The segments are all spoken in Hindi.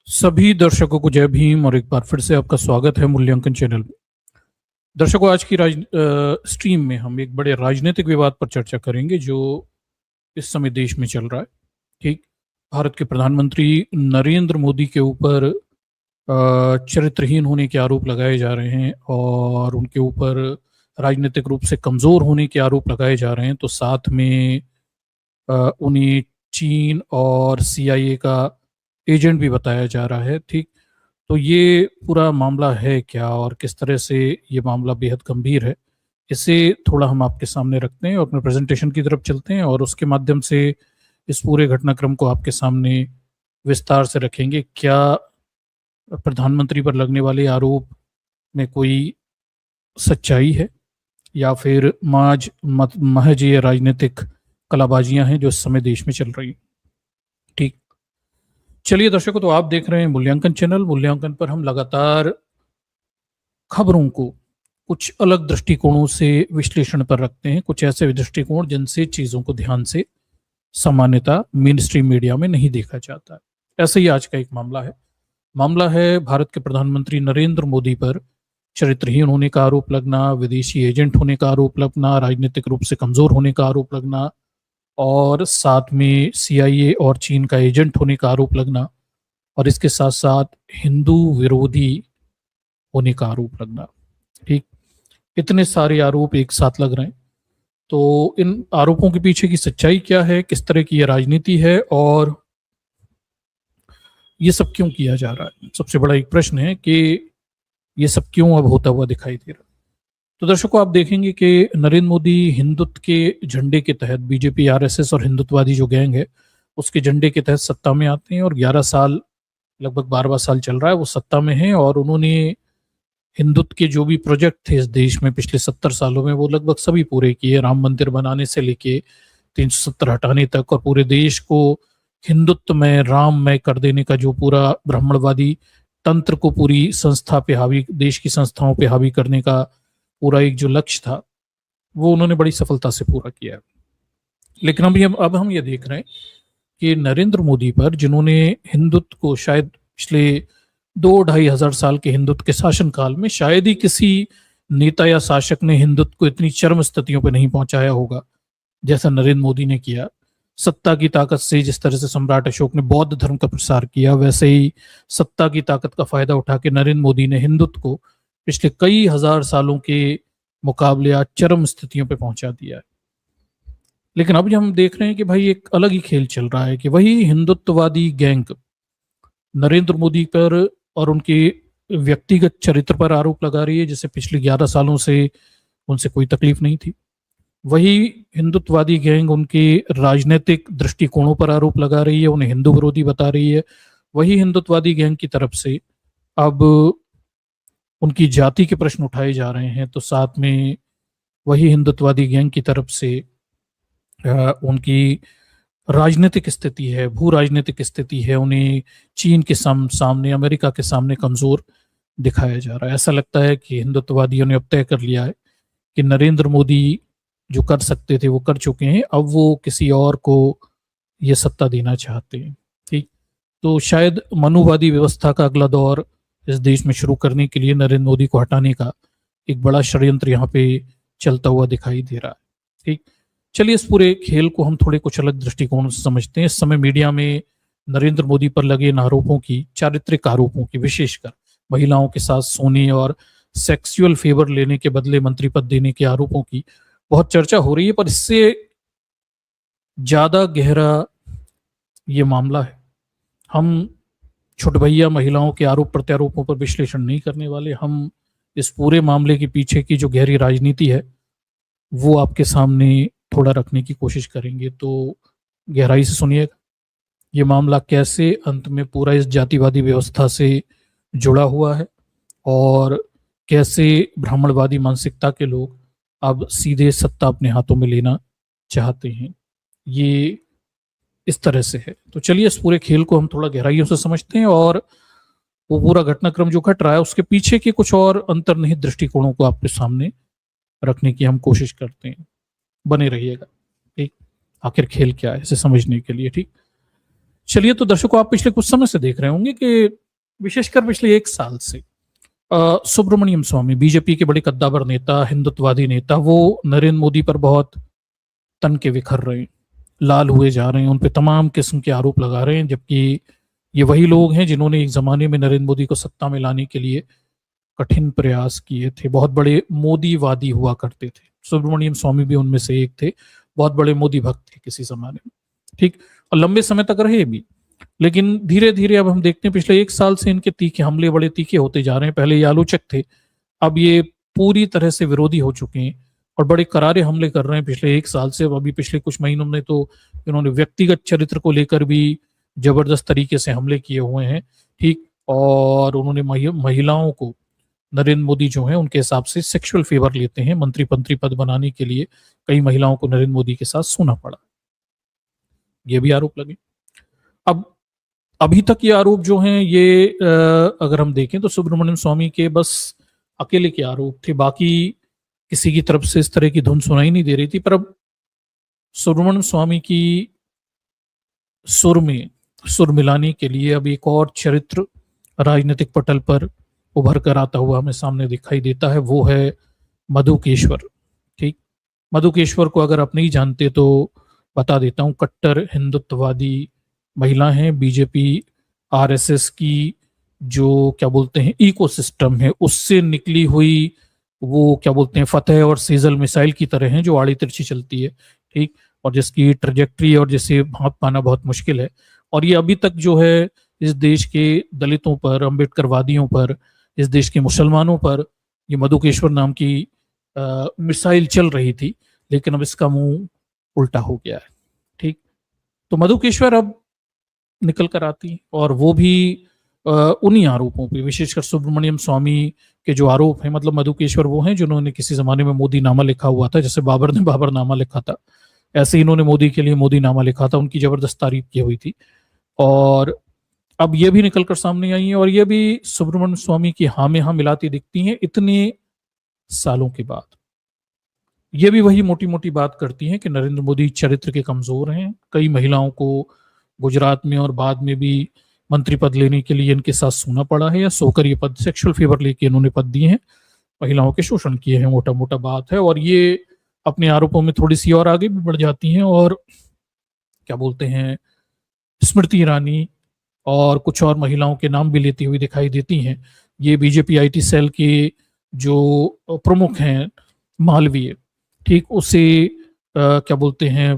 सभी दर्शकों को जय भीम और एक बार फिर से आपका स्वागत है मूल्यांकन चैनल में। दर्शकों, आज की स्ट्रीम में हम एक बड़े राजनीतिक विवाद पर चर्चा करेंगे जो इस समय देश में चल रहा है। ठीक, भारत के प्रधानमंत्री नरेंद्र मोदी के ऊपर चरित्रहीन होने के आरोप लगाए जा रहे हैं और उनके ऊपर राजनीतिक रूप से कमजोर होने के आरोप लगाए जा रहे हैं। तो साथ में उन्हें चीन और सीआईए का एजेंट भी बताया जा रहा है। ठीक, तो ये पूरा मामला है क्या और किस तरह से ये मामला बेहद गंभीर है, इसे थोड़ा हम आपके सामने रखते हैं और अपने प्रेजेंटेशन की तरफ चलते हैं और उसके माध्यम से इस पूरे घटनाक्रम को आपके सामने विस्तार से रखेंगे। क्या प्रधानमंत्री पर लगने वाले आरोप में कोई सच्चाई है या फिर महज ये राजनीतिक कलाबाजियां हैं जो इस समय देश में चल रही हैं। ठीक, चलिए दर्शकों, तो आप देख रहे हैं मूल्यांकन चैनल। मूल्यांकन पर हम लगातार खबरों को कुछ अलग दृष्टिकोणों से विश्लेषण पर रखते हैं, कुछ ऐसे दृष्टिकोण जिनसे चीजों को ध्यान से सामान्यतः मेन स्ट्रीम मीडिया में नहीं देखा जाता। ऐसे ही आज का एक मामला है भारत के प्रधानमंत्री नरेंद्र मोदी पर चरित्रहीन होने का आरोप लगना, विदेशी एजेंट होने का आरोप लगना, राजनीतिक रूप से कमजोर होने का आरोप लगना और साथ में सीआईए और चीन का एजेंट होने का आरोप लगना और इसके साथ साथ हिंदू विरोधी होने का आरोप लगना। ठीक, इतने सारे आरोप एक साथ लग रहे हैं। तो इन आरोपों के पीछे की सच्चाई क्या है, किस तरह की ये राजनीति है और ये सब क्यों किया जा रहा है? सबसे बड़ा एक प्रश्न है कि ये सब क्यों अब होता हुआ दिखाई दे रहा है। तो दर्शकों, आप देखेंगे कि नरेंद्र मोदी हिंदुत्व के झंडे के तहत, बीजेपी, आरएसएस और हिंदुत्ववादी जो गैंग है उसके झंडे के तहत सत्ता में आते हैं और 11 साल, लगभग 12वां साल चल रहा है वो सत्ता में है और उन्होंने हिंदुत्व के जो भी प्रोजेक्ट थे इस देश में पिछले 70 सालों में वो लगभग सभी पूरे किए। राम मंदिर बनाने से लेके 370 हटाने तक और पूरे देश को हिंदुत्व में, राम में कर देने का जो पूरा ब्राह्मणवादी तंत्र को पूरी संस्था पे हावी, देश की संस्थाओं पे हावी करने का पूरा एक जो लक्ष्य था वो उन्होंने बड़ी सफलता से पूरा किया है। लेकिन अब हम ये देख रहे हैं कि नरेंद्र मोदी पर, जिन्होंने हिंदुत्व को शायद पिछले 2-2.5 हजार साल के हिंदुत्व के शासन काल में शायद ही किसी नेता या शासक ने हिंदुत्व को इतनी चरम स्थितियों पर नहीं पहुंचाया होगा जैसा नरेंद्र मोदी ने किया। सत्ता की ताकत से जिस तरह से सम्राट अशोक ने बौद्ध धर्म का प्रसार किया, वैसे ही सत्ता की ताकत का फायदा उठा के नरेंद्र मोदी ने हिंदुत्व को पिछले कई हजार सालों के मुकाबले आज चरम स्थितियों पे पहुंचा दिया है। लेकिन अब हम देख रहे हैं कि भाई एक अलग ही खेल चल रहा है कि वही हिंदुत्ववादी गैंग नरेंद्र मोदी पर और उनके व्यक्तिगत चरित्र पर आरोप लगा रही है, जिसे पिछले 11 सालों से उनसे कोई तकलीफ नहीं थी। वही हिंदुत्ववादी गैंग उनके राजनीतिक दृष्टिकोणों पर आरोप लगा रही है, उन्हें हिंदू विरोधी बता रही है। वही हिंदुत्ववादी गैंग की तरफ से अब उनकी जाति के प्रश्न उठाए जा रहे हैं, तो साथ में वही हिंदुत्ववादी गैंग की तरफ से उनकी राजनीतिक स्थिति है, भू राजनीतिक स्थिति है, उन्हें चीन के सामने, अमेरिका के सामने कमजोर दिखाया जा रहा है। ऐसा लगता है कि हिंदुत्ववादियों ने अब तय कर लिया है कि नरेंद्र मोदी जो कर सकते थे वो कर चुके हैं, अब वो किसी और को ये सत्ता देना चाहते हैं। ठीक, तो शायद मनुवादी व्यवस्था का अगला दौर इस देश में शुरू करने के लिए नरेंद्र मोदी को हटाने का एक बड़ा षड्यंत्र यहाँ पे चलता हुआ दिखाई दे रहा है। ठीक, चलिए इस पूरे खेल को हम थोड़े कुछ अलग दृष्टिकोण से समझते हैं। इस समय मीडिया में नरेंद्र मोदी पर लगे इन आरोपों की, चारित्रिक आरोपों की, विशेषकर महिलाओं के साथ सोने और सेक्सुअल फेवर लेने के बदले मंत्री पद देने के आरोपों की बहुत चर्चा हो रही है, पर इससे ज्यादा गहरा ये मामला है। हम छोट भैया महिलाओं के आरोप प्रत्यारोपों पर विश्लेषण नहीं करने वाले, हम इस पूरे मामले के पीछे की जो गहरी राजनीति है वो आपके सामने थोड़ा रखने की कोशिश करेंगे। तो गहराई से सुनिएगा ये मामला कैसे अंत में पूरा इस जातिवादी व्यवस्था से जुड़ा हुआ है और कैसे ब्राह्मणवादी मानसिकता के लोग अब सीधे सत्ता अपने हाथों में लेना चाहते हैं। ये इस तरह से है। तो चलिए इस पूरे खेल को हम थोड़ा गहराइयों से समझते हैं और वो पूरा घटनाक्रम जो घट रहा है उसके पीछे के कुछ और अंतर्निहित दृष्टिकोणों को आपके सामने रखने की हम कोशिश करते हैं। बने रहिएगा। ठीक, आखिर खेल क्या है इसे समझने के लिए। ठीक, चलिए, तो दर्शकों, आप पिछले कुछ समय से देख रहे होंगे कि विशेषकर पिछले एक साल से सुब्रमण्यम स्वामी, बीजेपी के बड़े कद्दावर नेता, हिंदुत्ववादी नेता, वो नरेंद्र मोदी पर बहुत तन के विखर रहे हैं, लाल हुए जा रहे हैं, उन पे तमाम किस्म के आरोप लगा रहे हैं, जबकि ये वही लोग हैं जिन्होंने एक जमाने में नरेंद्र मोदी को सत्ता में लाने के लिए कठिन प्रयास किए थे, बहुत बड़े मोदीवादी हुआ करते थे। सुब्रमण्यम स्वामी भी उनमें से एक थे, बहुत बड़े मोदी भक्त थे किसी जमाने में, ठीक, और लंबे समय तक रहे भी। लेकिन धीरे धीरे अब हम देखते हैं पिछले एक साल से इनके तीखे हमले बड़े तीखे होते जा रहे हैं। पहले ये आलोचक थे, अब ये पूरी तरह से विरोधी हो चुके हैं और बड़े करारे हमले कर रहे हैं पिछले एक साल से। अभी पिछले कुछ महीनों में तो इन्होंने व्यक्तिगत चरित्र को लेकर भी जबरदस्त तरीके से हमले किए हुए हैं, ठीक, और उन्होंने महिलाओं को, नरेंद्र मोदी जो है उनके हिसाब से सेक्सुअल फेवर लेते हैं, मंत्री पद बनाने के लिए कई महिलाओं को नरेंद्र मोदी के साथ सोना पड़ा, ये भी आरोप लगे। अब अभी तक ये आरोप जो हैं ये अगर हम देखें तो सुब्रमण्यम स्वामी के बस अकेले के आरोप थे, बाकी किसी की तरफ से इस तरह की धुन सुनाई नहीं दे रही थी। पर अब सुब्रमण्यम स्वामी की सुर मिलाने के लिए अब एक और चरित्र राजनीतिक पटल पर उभर कर आता हुआ हमें सामने दिखाई देता है, वो है मधुकेश्वर, ठीक। मधुकेश्वर को अगर आप नहीं जानते तो बता देता हूँ, कट्टर हिंदुत्ववादी महिला हैं, बीजेपी आरएसएस की जो क्या बोलते हैं इकोसिस्टम है उससे निकली हुई, वो क्या बोलते हैं फतेह और सीजल मिसाइल की तरह हैं जो आड़ी तिरछी चलती है, ठीक, और जिसकी ट्रेजेक्ट्री और जिसे भांप पाना बहुत मुश्किल है। और ये अभी तक जो है इस देश के दलितों पर, अम्बेडकरवादियों पर, इस देश के मुसलमानों पर ये मधुकेश्वर नाम की मिसाइल चल रही थी, लेकिन अब इसका मुंह उल्टा हो गया है, ठीक। तो मधुकेश्वर अब निकल कर आती और वो भी उन्हीं आरोपों पे, विशेषकर सुब्रमण्यम स्वामी के जो आरोप हैं, मतलब मधुकेश्वर वो हैं जिन्होंने किसी जमाने में मोदी नामा लिखा हुआ था, जैसे बाबर ने बाबर नामा लिखा था, ऐसे इन्होंने मोदी के लिए मोदी नामा लिखा था, उनकी जबरदस्त तारीफ की हुई थी। और अब ये भी निकलकर सामने आई है और ये भी सुब्रमण्यम स्वामी की हाँ में हाँ मिलाती दिखती हैं इतने सालों के बाद। ये भी वही मोटी मोटी बात करती हैं कि नरेंद्र मोदी चरित्र के कमजोर हैं, कई महिलाओं को गुजरात में और बाद में भी मंत्री पद लेने के लिए इनके साथ सोना पड़ा है, या सोकर ये पद, सेक्सुअल फेवर लेके इन्होंने पद दिए हैं, महिलाओं के शोषण किए हैं, मोटा मोटा बात है। और ये अपने आरोपों में थोड़ी सी और आगे भी बढ़ जाती हैं और क्या बोलते हैं स्मृति ईरानी और कुछ और महिलाओं के नाम भी लेती हुई दिखाई देती हैं। ये बीजेपी आईटी सेल के जो प्रमुख हैं मालवीय, ठीक, उसे क्या बोलते हैं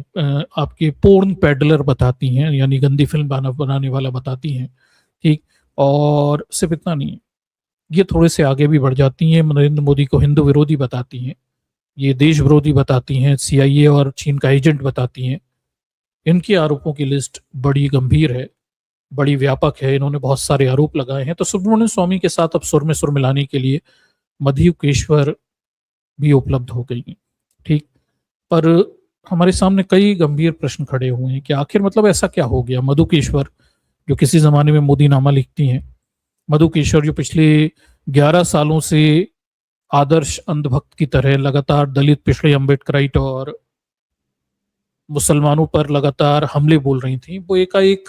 आपके पोर्न पेडलर बताती हैं, यानी गंदी फिल्म बनाने वाला बताती हैं, ठीक। और सिर्फ इतना नहीं, ये थोड़े से आगे भी बढ़ जाती हैं, नरेंद्र मोदी को हिंदू विरोधी बताती हैं, ये देश विरोधी बताती हैं, सीआईए और चीन का एजेंट बताती हैं। इनके आरोपों की लिस्ट बड़ी गंभीर है, बड़ी व्यापक है, इन्होंने बहुत सारे आरोप लगाए हैं। तो सुब्रमण्यम स्वामी के साथ अब सुर में सुर मिलाने के लिए मधुकेश्वर भी उपलब्ध हो गई हैं, ठीक। पर हमारे सामने कई गंभीर प्रश्न खड़े हुए हैं कि आखिर मतलब ऐसा क्या हो गया। मधुकेश्वर जो किसी जमाने में मोदी नामा लिखती हैं, मधुकेश्वर जो पिछले 11 सालों से आदर्श अंधभक्त की तरह लगातार दलित, पिछड़े, अम्बेडकराइट और मुसलमानों पर लगातार हमले बोल रही थी, वो एकाएक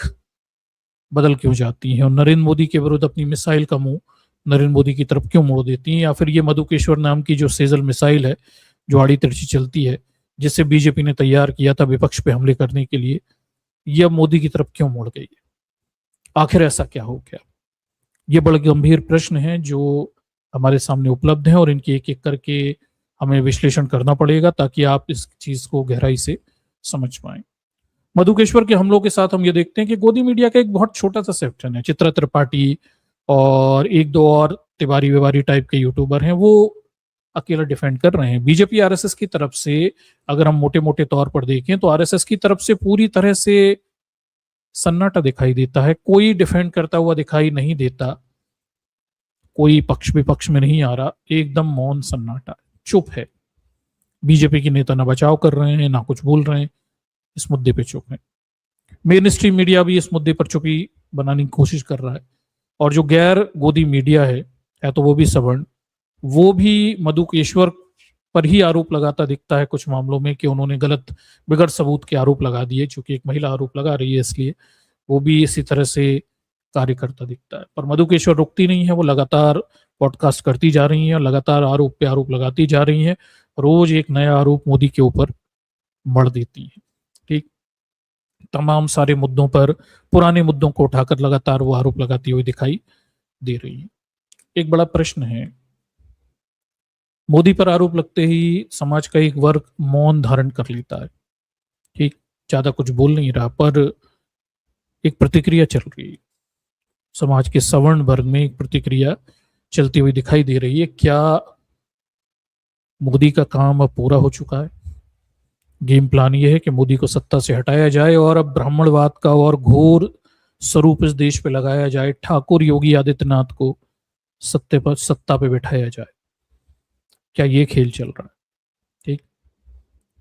बदल क्यों जाती हैं और नरेंद्र मोदी के विरुद्ध अपनी मिसाइल का मुंह नरेंद्र मोदी की तरफ क्यों मोड़ देती हैं। या फिर ये मधुकेश्वर नाम की जो सेजल मिसाइल है जो आड़ी तिरछी चलती है, जिसे बीजेपी ने तैयार किया था विपक्ष पे हमले करने के लिए, यह मोदी की तरफ क्यों मुड़ गई है, आखिर ऐसा क्या हो गया। ये बड़े गंभीर प्रश्न हैं जो हमारे सामने उपलब्ध हैं और इनकी एक एक करके हमें विश्लेषण करना पड़ेगा ताकि आप इस चीज को गहराई से समझ पाएं। मधुकेश्वर के हमलों के साथ हम ये देखते हैं कि गोदी मीडिया का एक बहुत छोटा सा सेक्शन है, चित्रा त्रिपाठी और एक दो और तिवारी विवारी टाइप के यूट्यूबर हैं, वो अकेला डिफेंड कर रहे हैं। बीजेपी आरएसएस की तरफ से अगर हम मोटे मोटे तौर पर देखें तो आरएसएस की तरफ से पूरी तरह से सन्नाटा दिखाई देता है, कोई डिफेंड करता हुआ दिखाई नहीं देता, कोई पक्ष विपक्ष में नहीं आ रहा, एकदम मौन सन्नाटा, चुप है। बीजेपी के नेता ना बचाव कर रहे हैं ना कुछ बोल रहे हैं, इस मुद्दे पे चुप है। मेन स्ट्रीम मीडिया भी इस मुद्दे पर चुप्पी बनाने की कोशिश कर रहा है और जो गैर गोदी मीडिया है तो वो भी सवर्ण, वो भी मधुकेश्वर पर ही आरोप लगाता दिखता है कुछ मामलों में कि उन्होंने गलत बिगड़ सबूत के आरोप लगा दिए, चूंकि एक महिला आरोप लगा रही है इसलिए वो भी इसी तरह से कार्य करता दिखता है। पर मधुकेश्वर रुकती नहीं है, वो लगातार पॉडकास्ट करती जा रही हैं, लगातार आरोप पे आरोप लगाती जा रही हैं, रोज एक नया आरोप मोदी के ऊपर मढ़ देती हैं। ठीक, तमाम सारे मुद्दों पर, पुराने मुद्दों को उठाकर लगातार वो आरोप लगाती हुई दिखाई दे रही है। एक बड़ा प्रश्न है, मोदी पर आरोप लगते ही समाज का एक वर्ग मौन धारण कर लेता है। ठीक, ज्यादा कुछ बोल नहीं रहा, पर एक प्रतिक्रिया चल रही है। समाज के सवर्ण वर्ग में एक प्रतिक्रिया चलती हुई दिखाई दे रही है। क्या मोदी का काम अब पूरा हो चुका है? गेम प्लान ये है कि मोदी को सत्ता से हटाया जाए और अब ब्राह्मणवाद का और घोर स्वरूप इस देश पे लगाया जाए, ठाकुर योगी आदित्यनाथ को सत्ता पे बिठाया जाए। क्या ये खेल चल रहा है? ठीक,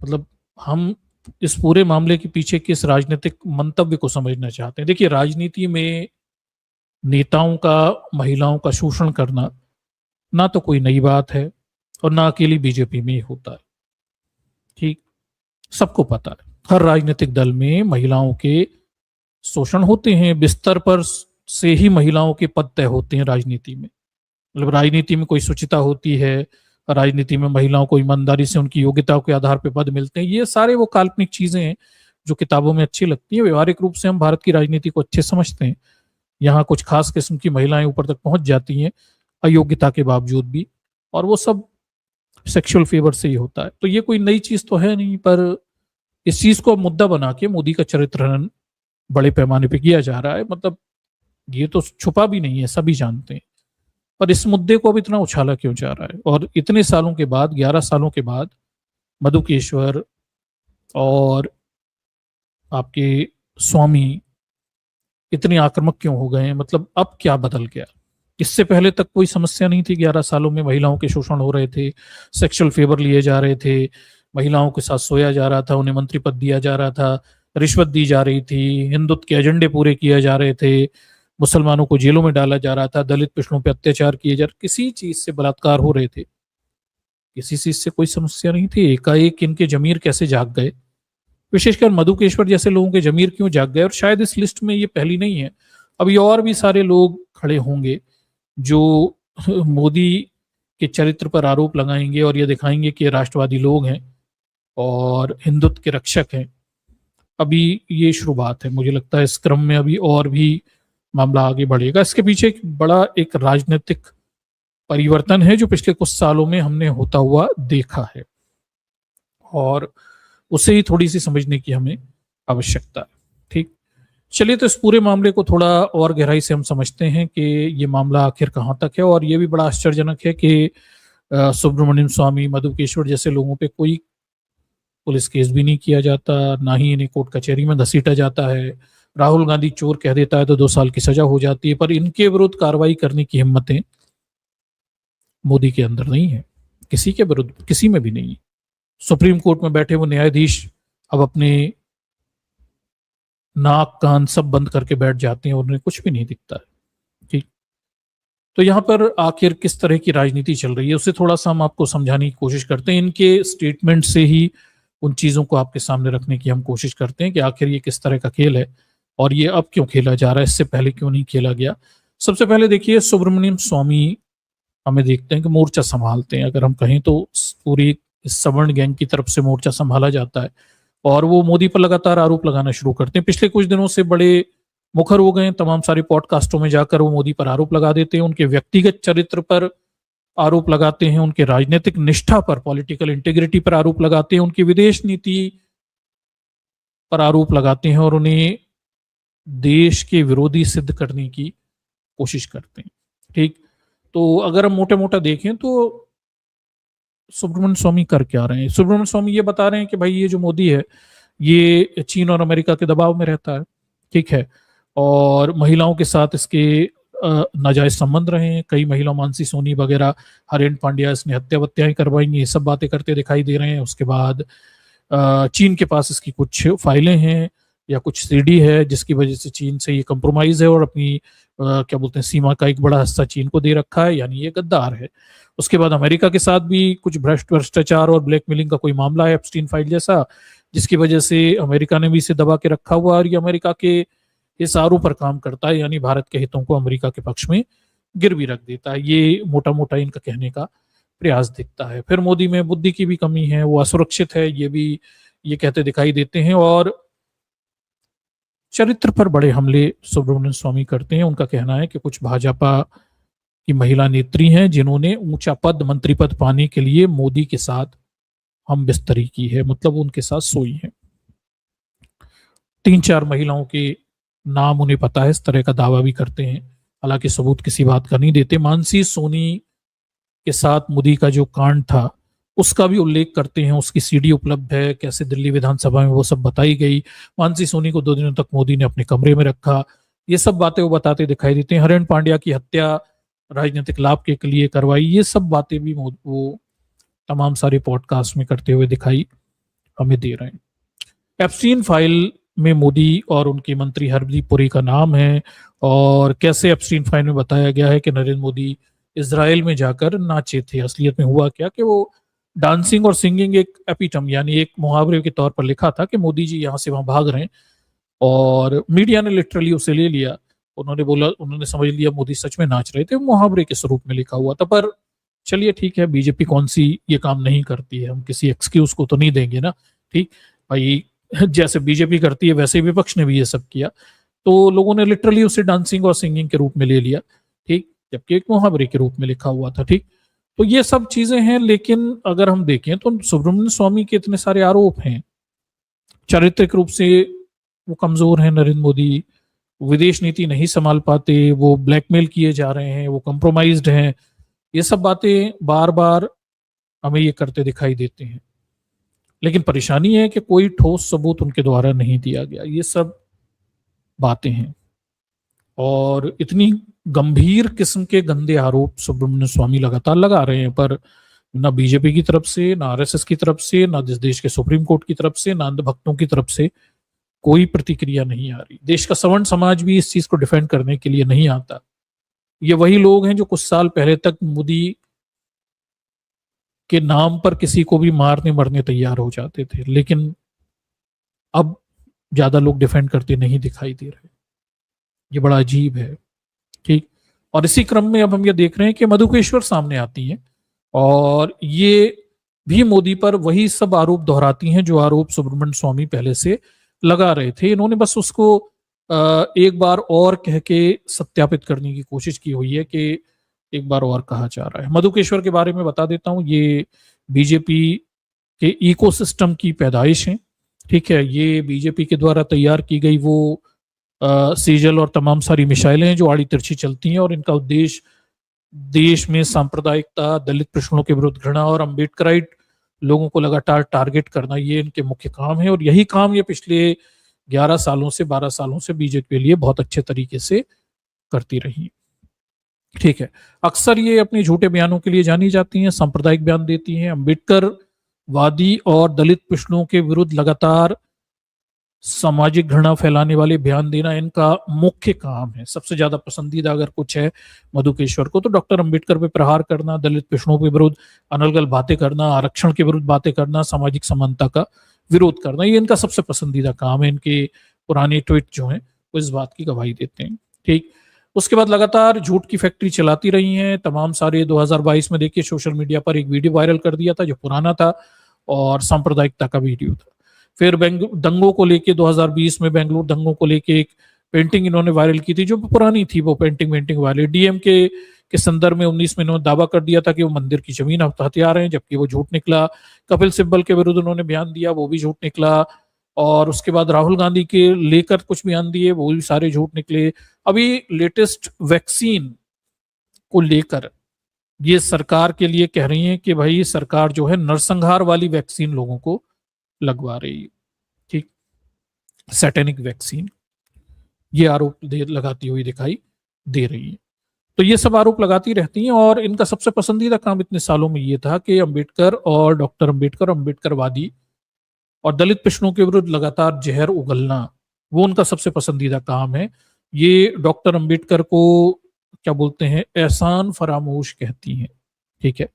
मतलब हम इस पूरे मामले के पीछे किस राजनीतिक मंतव्य को समझना चाहते हैं। देखिए, राजनीति में नेताओं का महिलाओं का शोषण करना ना तो कोई नई बात है और ना अकेली बीजेपी में ही होता है। ठीक, सबको पता है, हर राजनीतिक दल में महिलाओं के शोषण होते हैं। बिस्तर पर से ही महिलाओं के पद तय होते हैं राजनीति में। मतलब राजनीति में कोई शुचिता होती है, राजनीति में महिलाओं को ईमानदारी से उनकी योग्यता के आधार पर पद मिलते हैं। ये सारे वो काल्पनिक चीजें हैं जो किताबों में अच्छी लगती हैं। व्यवहारिक रूप से हम भारत की राजनीति को अच्छे समझते हैं। यहाँ कुछ खास किस्म की महिलाएं ऊपर तक पहुंच जाती हैं अयोग्यता के बावजूद भी, और वो सब सेक्सुअल फेवर से ही होता है। तो ये कोई नई चीज तो है नहीं, पर इस चीज को मुद्दा बना के मोदी का चरित्र हनन बड़े पैमाने पे किया जा रहा है। मतलब ये तो छुपा भी नहीं है, सभी जानते हैं। पर इस मुद्दे को अब इतना उछाला क्यों जा रहा है? और इतने सालों के बाद, 11 सालों के बाद मधुकेश्वर और आपके स्वामी इतने आक्रामक क्यों हो गए हैं? मतलब अब क्या बदल गया? इससे पहले तक कोई समस्या नहीं थी। 11 सालों में महिलाओं के शोषण हो रहे थे, सेक्सुअल फेवर लिए जा रहे थे, महिलाओं के साथ सोया जा रहा था, उन्हें मंत्री पद दिया जा रहा था, रिश्वत दी जा रही थी, हिंदुत्व के एजेंडे पूरे किए जा रहे थे, मुसलमानों को जेलों में डाला जा रहा था, दलित पिछड़ों पर अत्याचार किए जा रहे, किसी चीज से बलात्कार हो रहे थे, किसी चीज से कोई समस्या नहीं थी। एकाएक इनके जमीर कैसे जाग गए? विशेषकर मधुकेश्वर जैसे लोगों के जमीर क्यों जाग गए? और शायद इस लिस्ट में ये पहली नहीं है, अभी और भी सारे लोग खड़े होंगे जो मोदी के चरित्र पर आरोप लगाएंगे और ये दिखाएंगे कि राष्ट्रवादी लोग हैं और हिंदुत्व के रक्षक हैं। अभी ये शुरुआत है, मुझे लगता है इस क्रम में अभी और भी मामला आगे बढ़ेगा। इसके पीछे एक राजनीतिक परिवर्तन है जो पिछले कुछ सालों में हमने होता हुआ देखा है, और उसे ही थोड़ी सी समझने की हमें आवश्यकता है। ठीक, चलिए तो इस पूरे मामले को थोड़ा और गहराई से हम समझते हैं कि ये मामला आखिर कहाँ तक है। और ये भी बड़ा आश्चर्यजनक है कि सुब्रमण्यम स्वामी, मधुकेश्वर जैसे लोगों पे कोई पुलिस केस भी नहीं किया जाता, ना ही इन्हें कोर्ट कचहरी में घसीटा जाता है। राहुल गांधी चोर कह देता है तो 2 साल की सजा हो जाती है, पर इनके विरुद्ध कार्रवाई करने की हिम्मतें मोदी के अंदर नहीं है, किसी के विरुद्ध किसी में भी नहीं। सुप्रीम कोर्ट में बैठे वो न्यायाधीश अब अपने नाक कान सब बंद करके बैठ जाते हैं और उन्हें कुछ भी नहीं दिखता है। ठीक, तो यहाँ पर आखिर किस तरह की राजनीति चल रही है उसे थोड़ा सा हम आपको समझाने की कोशिश करते हैं। इनके स्टेटमेंट से ही उन चीजों को आपके सामने रखने की हम कोशिश करते हैं कि आखिर ये किस तरह का खेल है और ये अब क्यों खेला जा रहा है, इससे पहले क्यों नहीं खेला गया। सबसे पहले देखिए, सुब्रमण्यम स्वामी हमें देखते हैं कि मोर्चा संभालते हैं। अगर हम कहें तो पूरी इस सवर्ण गैंग की तरफ से मोर्चा संभाला जाता है और वो मोदी पर लगातार आरोप लगाना शुरू करते हैं। पिछले कुछ दिनों से बड़े मुखर हो गए, तमाम सारे पॉडकास्टों में जाकर वो मोदी पर आरोप लगा देते हैं, उनके व्यक्तिगत चरित्र पर आरोप लगाते हैं, उनके राजनीतिक निष्ठा पर, पॉलिटिकल इंटीग्रिटी पर आरोप लगाते हैं, उनकी विदेश नीति पर आरोप लगाते हैं और उन्हें देश के विरोधी सिद्ध करने की कोशिश करते हैं। ठीक, तो अगर हम मोटा मोटा देखें तो सुब्रमण्यम स्वामी कर क्या रहे हैं? सुब्रमण्यम स्वामी ये बता रहे हैं कि भाई ये जो मोदी है ये चीन और अमेरिका के दबाव में रहता है, ठीक है, और महिलाओं के साथ इसके नाजायज संबंध रहे हैं। कई महिला, मानसी सोनी वगैरह, हरेन पांड्या, इसने हत्याएं करवाएंगी, ये सब बातें करते दिखाई दे रहे हैं। उसके बाद चीन के पास इसकी कुछ फाइलें हैं या कुछ सीडी है जिसकी वजह से चीन से ये कंप्रोमाइज है और अपनी क्या बोलते हैं सीमा का एक बड़ा हिस्सा चीन को दे रखा है, यानी ये गद्दार है। उसके बाद अमेरिका के साथ भी कुछ भ्रष्टाचार और ब्लैकमेलिंग का कोई मामला है, एप्स्टीन फाइल जैसा, जिसकी वजह से अमेरिका ने भी इसे दबा के रखा हुआ और ये अमेरिका के इस आरोप पर काम करता है, यानी भारत के हितों को अमेरिका के पक्ष में गिरवी रख देता है। ये मोटा मोटा इनका कहने का प्रयास दिखता है। फिर मोदी में बुद्धि की भी कमी है, वो असुरक्षित है, ये भी ये कहते दिखाई देते हैं। और चरित्र पर बड़े हमले सुब्रमण्यम स्वामी करते हैं। उनका कहना है कि कुछ भाजपा की महिला नेत्री हैं जिन्होंने ऊंचा पद, मंत्री पद पाने के लिए मोदी के साथ हम बिस्तरी की है, मतलब उनके साथ सोई है। 3-4 महिलाओं के नाम उन्हें पता है, इस तरह का दावा भी करते हैं, हालांकि सबूत किसी बात का नहीं देते। मानसी सोनी के साथ मोदी का जो कांड था उसका भी उल्लेख करते हैं, उसकी सीडी उपलब्ध है, कैसे दिल्ली विधानसभा में वो सब बताई गई। मानसी सोनी को 2 दिनों तक मोदी ने अपने कमरे में रखा, ये सब बातें वो बताते दिखाई देते हैं। हरेन पांड्या की हत्या राजनीतिक लाभ के लिए करवाई, ये सब बातें भी वो तमाम सारे पॉडकास्ट में करते हुए दिखाई हमें दे रहे हैं। एप्स्टीन फाइल में मोदी और उनके मंत्री हरदीप पुरी का नाम है, और कैसे एप्स्टीन फाइल में बताया गया है कि नरेंद्र मोदी इजराइल में जाकर नाचे थे। असलियत में हुआ क्या कि वो डांसिंग और सिंगिंग एक एपिटम, यानी एक मुहावरे के तौर पर लिखा था कि मोदी जी यहाँ से वहां भाग रहे हैं, और मीडिया ने लिटरली उसे ले लिया। उन्होंने बोला, उन्होंने समझ लिया मोदी सच में नाच रहे थे, मुहावरे के स्वरूप में लिखा हुआ था। पर चलिए ठीक है, बीजेपी कौन सी ये काम नहीं करती है, हम किसी एक्सक्यूज को तो नहीं देंगे ना। ठीक भाई, जैसे बीजेपी करती है वैसे विपक्ष ने भी ये सब किया, तो लोगों ने लिटरली उसे डांसिंग और सिंगिंग के रूप में ले लिया, ठीक, जबकि एक मुहावरे के रूप में लिखा हुआ था। ठीक, तो ये सब चीजें हैं। लेकिन अगर हम देखें तो सुब्रमण्यम स्वामी के इतने सारे आरोप हैं। चारित्रिक रूप से वो कमजोर हैं नरेंद्र मोदी, विदेश नीति नहीं संभाल पाते, वो ब्लैकमेल किए जा रहे हैं, वो कॉम्प्रोमाइज्ड हैं, ये सब बातें बार बार हमें ये करते दिखाई देते हैं। लेकिन परेशानी है कि कोई ठोस सबूत उनके द्वारा नहीं दिया गया, ये सब बातें हैं। और इतनी गंभीर किस्म के गंदे आरोप सुब्रमण्यम स्वामी लगातार लगा रहे हैं, पर ना बीजेपी की तरफ से, ना आरएसएस की तरफ से, ना इस देश के सुप्रीम कोर्ट की तरफ से, ना अंधभक्तों की तरफ से कोई प्रतिक्रिया नहीं आ रही। देश का सवर्ण समाज भी इस चीज को डिफेंड करने के लिए नहीं आता। ये वही लोग हैं जो कुछ साल पहले तक मोदी के नाम पर किसी को भी मारने मरने तैयार हो जाते थे, लेकिन अब ज्यादा लोग डिफेंड करते नहीं दिखाई दे रहे। ये बड़ा अजीब है। ठीक, और इसी क्रम में अब हम ये देख रहे हैं कि मधुकेश्वर सामने आती हैं, और ये भी मोदी पर वही सब आरोप दोहराती हैं जो आरोप सुब्रमण्यम स्वामी पहले से लगा रहे थे। इन्होंने बस उसको एक बार और कह के सत्यापित करने की कोशिश की हुई है कि एक बार और कहा जा रहा है। मधुकेश्वर के बारे में बता देता हूं, ये बीजेपी के इकोसिस्टम की पैदाइश है। ठीक है, ये बीजेपी के द्वारा तैयार की गई वो सीजल और तमाम सारी मिसाइलें हैं जो आड़ी तिरछी चलती हैं, और इनका उद्देश्य देश में सांप्रदायिकता, दलित प्रश्नों के विरुद्ध घृणा और अम्बेडकराइट लोगों को लगातार टारगेट करना, ये इनके मुख्य काम है। और यही काम ये पिछले 11 सालों से 12 सालों से बीजेपी के लिए बहुत अच्छे तरीके से करती रही। ठीक है, अक्सर ये अपने झूठे बयानों के लिए जानी जाती हैं, सांप्रदायिक बयान देती हैं, अम्बेडकर वादी और दलित प्रश्नों के विरुद्ध लगातार सामाजिक घृणा फैलाने वाले बयान देना इनका मुख्य काम है। सबसे ज्यादा पसंदीदा अगर कुछ है मधुकेश्वर को, तो डॉक्टर अंबेडकर पे प्रहार करना, दलित प्रश्नों के विरुद्ध अनर्गल बातें करना, आरक्षण के विरुद्ध बातें करना, सामाजिक समानता का विरोध करना, ये इनका सबसे पसंदीदा काम है। इनके पुराने ट्वीट जो हैं वो इस बात की गवाही देते हैं। ठीक, उसके बाद लगातार झूठ की फैक्ट्री चलाती रही हैं तमाम सारे। 2022 में देखिए सोशल मीडिया पर एक वीडियो वायरल कर दिया था जो पुराना था और सांप्रदायिकता का वीडियो था। फिर दंगों को लेके 2020 में बेंगलुरु दंगों को लेके एक पेंटिंग इन्होंने वायरल की थी जो पुरानी थी, वो पेंटिंग वायरल। डीएमके के संदर्भ में 19 में इन्होंने दावा कर दिया था कि वो मंदिर की जमीन हथिया रहे हैं, जबकि वो झूठ निकला। कपिल सिब्बल के विरुद्ध उन्होंने बयान दिया, वो भी झूठ निकला। और उसके बाद राहुल गांधी के लेकर कुछ बयान दिए, वो भी सारे झूठ निकले। अभी लेटेस्ट वैक्सीन को लेकर ये सरकार के लिए कह रही है कि भाई सरकार जो है नरसंहार वाली वैक्सीन लोगों को लगवा रही है। ठीक, सैटेनिक वैक्सीन, ये आरोप लगाती हुई दिखाई दे रही है। तो ये सब आरोप लगाती रहती हैं, और इनका सबसे पसंदीदा काम इतने सालों में ये था कि अंबेडकर और डॉक्टर अंबेडकर, अंबेडकरवादी और दलित प्रश्नों के विरुद्ध लगातार जहर उगलना, वो उनका सबसे पसंदीदा काम है। ये डॉक्टर अंबेडकर को क्या बोलते हैं, एहसान फरामोश कहती हैं। ठीक है,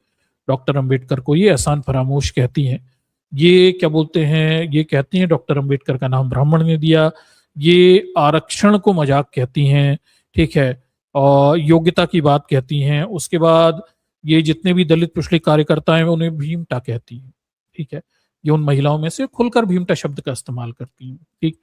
डॉक्टर अंबेडकर को ये एहसान फरामोश कहती हैं। ये क्या बोलते हैं, ये कहती हैं डॉक्टर अंबेडकर का नाम ब्राह्मण ने दिया, ये आरक्षण को मजाक कहती हैं, ठीक है, और योग्यता की बात कहती हैं। उसके बाद ये जितने भी दलित पिछड़े कार्यकर्ता हैं उन्हें भीमटा कहती हैं, ठीक है। ये उन महिलाओं में से खुलकर भीमटा शब्द का इस्तेमाल करती हैं, ठीक।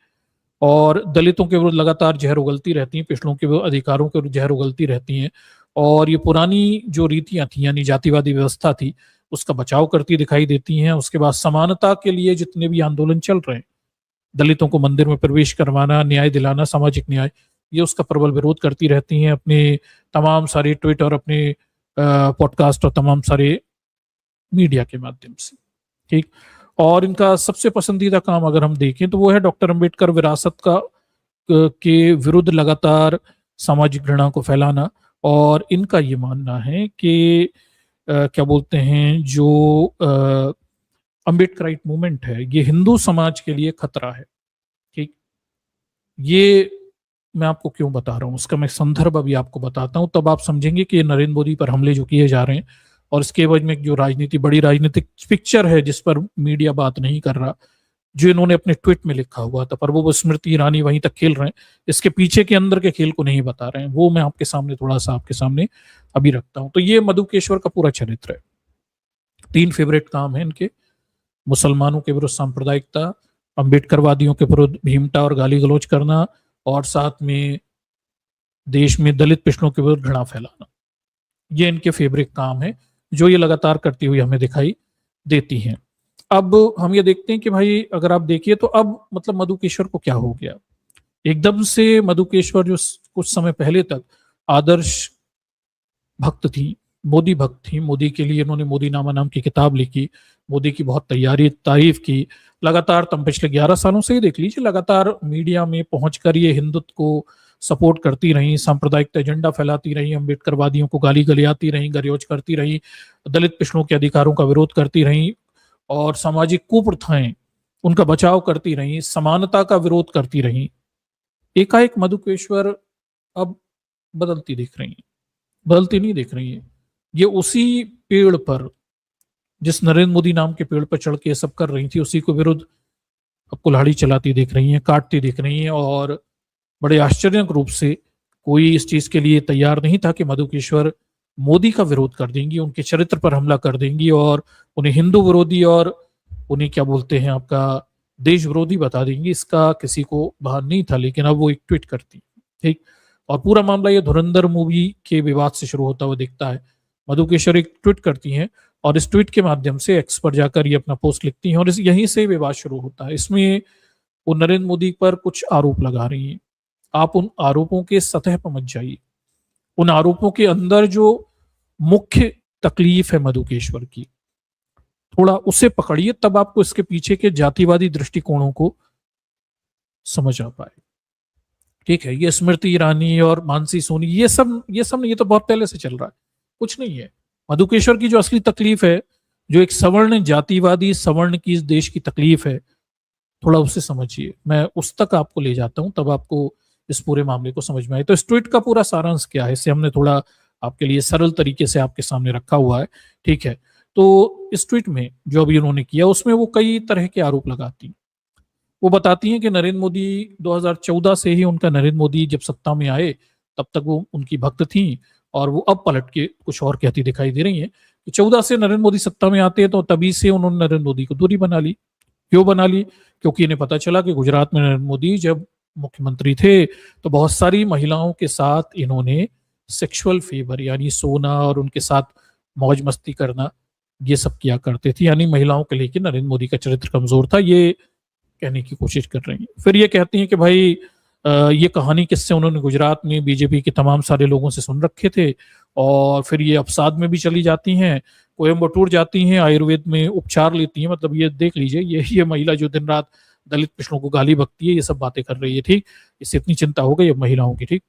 और दलितों के विरुद्ध लगातार जहर उगलती रहती हैं, पिछड़ों के विरुद्ध, अधिकारों के विरुद्ध जहर उगलती रहती हैं। और ये पुरानी जो रीतियां थी यानी जातिवादी व्यवस्था थी उसका बचाव करती दिखाई देती हैं। उसके बाद समानता के लिए जितने भी आंदोलन चल रहे हैं, दलितों को मंदिर में प्रवेश करवाना, न्याय दिलाना, सामाजिक न्याय, ये उसका प्रबल विरोध करती रहती हैं अपने तमाम सारे ट्वीट और अपने पॉडकास्ट और तमाम सारे मीडिया के माध्यम से, ठीक। और इनका सबसे पसंदीदा काम अगर हम देखें तो वो है डॉक्टर अंबेडकर विरासत के विरुद्ध लगातार सामाजिक घृणा को फैलाना। और इनका ये मानना है कि क्या बोलते हैं, जो अंबेडकराइट मूवमेंट है ये हिंदू समाज के लिए खतरा है, ठीक। ये मैं आपको क्यों बता रहा हूँ, उसका मैं संदर्भ अभी आपको बताता हूँ, तब आप समझेंगे कि ये नरेंद्र मोदी पर हमले जो किए जा रहे हैं और इसके एवज में जो बड़ी राजनीतिक पिक्चर है जिस पर मीडिया बात नहीं कर रहा, जो इन्होंने अपने ट्वीट में लिखा हुआ था, पर वो स्मृति ईरानी वहीं तक खेल रहे हैं, इसके पीछे के अंदर के खेल को नहीं बता रहे हैं। वो मैं आपके सामने थोड़ा सा आपके सामने अभी रखता हूं। तो ये मधुकेश्वर का पूरा चरित्र है। 3 फेवरेट काम है इनके: मुसलमानों के विरुद्ध सांप्रदायिकता, अंबेडकरवादियों के विरुद्ध भीमटा और गाली गलौज करना, और साथ में देश में दलित पिछड़ों के विरुद्ध घृणा फैलाना। ये इनके फेवरेट काम है जो ये लगातार करती हुई हमें दिखाई देती हैं। अब हम ये देखते हैं कि भाई अगर आप देखिए तो अब मतलब मधुकेश्वर को क्या हो गया एकदम से। मधुकेश्वर जो कुछ समय पहले तक आदर्श भक्त थी, मोदी भक्त थी, मोदी के लिए इन्होंने मोदीनामा नाम की किताब लिखी, मोदी की बहुत तारीफ की, लगातार तुम पिछले 11 सालों से ही देख लीजिए लगातार मीडिया में पहुंचकर ये हिंदुत्व को सपोर्ट करती रही, सांप्रदायिक एजेंडा फैलाती रही, अंबेडकरवादियों को गाली गलियाती रही, गरयोज करती रही, दलित पिछड़ों के अधिकारों का विरोध करती रही और सामाजिक कुप्रथाएं उनका बचाव करती रही, समानता का विरोध करती रही। एकाएक मधुकेश्वर अब बदलती दिख रही है, बदलती नहीं दिख रही है। ये उसी पेड़ पर, जिस नरेंद्र मोदी नाम के पेड़ पर चढ़ के सब कर रही थी, उसी को विरुद्ध अब कुल्हाड़ी चलाती दिख रही हैं, काटती दिख रही हैं। और बड़े आश्चर्यजनक रूप से कोई इस चीज के लिए तैयार नहीं था कि मधुकेश्वर मोदी का विरोध कर देंगी, उनके चरित्र पर हमला कर देंगी और उन्हें हिंदू विरोधी और उन्हें क्या बोलते हैं आपका देश विरोधी बता देंगी। इसका किसी को भान नहीं था, लेकिन अब वो एक ट्वीट करती, ठीक। और पूरा मामला ये धुरंधर मूवी के विवाद से शुरू होता हुआ दिखता है। मधुकेश्वर एक ट्वीट करती हैं और इस ट्वीट के माध्यम से एक्स पर जाकर ये अपना पोस्ट लिखती हैं और यहीं से विवाद शुरू होता है। इसमें वो नरेंद्र मोदी पर कुछ आरोप लगा रही हैं। आप उन आरोपों के सतह पर मत जाइए, उन आरोपों के अंदर जो मुख्य तकलीफ है मधुकेश्वर की, थोड़ा उसे पकड़िए, तब आपको इसके पीछे के जातिवादी दृष्टिकोणों को समझ आ पाए, ठीक है। ये स्मृति ईरानी और मानसी सोनी ये सब ये तो बहुत पहले से चल रहा है, कुछ नहीं है। मधुकेश्वर की जो असली तकलीफ है, जो एक सवर्ण जातिवादी सवर्ण की इस देश की तकलीफ है, थोड़ा उसे समझिए। मैं उस तक आपको ले जाता हूं, तब आपको इस पूरे मामले को समझ में आए। तो इस ट्वीट का पूरा सारांश क्या है, इसे हमने थोड़ा आपके लिए सरल तरीके से आपके सामने रखा हुआ है, ठीक है। तो इस ट्वीट में जो अभी उन्होंने किया उसमें वो कई तरह के आरोप लगाती, वो बताती हैं कि नरेंद्र मोदी 2014 से ही उनका, नरेंद्र मोदी जब सत्ता में आए तब तक वो उनकी भक्त थी और वो अब पलट के कुछ और कहती दिखाई दे रही हैं कि 14 से नरेंद्र मोदी सत्ता में आते हैं तो तभी से उन्होंने नरेंद्र मोदी को दूरी बना ली। क्यों बना ली? क्योंकि इन्हें पता चला कि गुजरात में नरेंद्र मोदी जब मुख्यमंत्री थे तो बहुत सारी महिलाओं के साथ इन्होंने सेक्सुअल फेवर यानी सोना और उनके साथ मौज मस्ती करना ये सब किया करते थे, यानी महिलाओं के लेके नरेंद्र मोदी का चरित्र कमजोर था, ये कहने की कोशिश कर रही हैं। फिर ये कहती हैं कि भाई ये कहानी किससे उन्होंने गुजरात में बीजेपी के तमाम सारे लोगों से सुन रखे थे। और फिर ये अवसाद में भी चली जाती हैं, कोयम्बटूर जाती हैं, आयुर्वेद में उपचार लेती हैं। मतलब ये देख लीजिए, ये महिला जो दिन रात दलित पिछड़ों को गाली बकती है, ये सब बातें कर रही है, ठीक। इससे इतनी चिंता हो गई अब महिलाओं की, ठीक।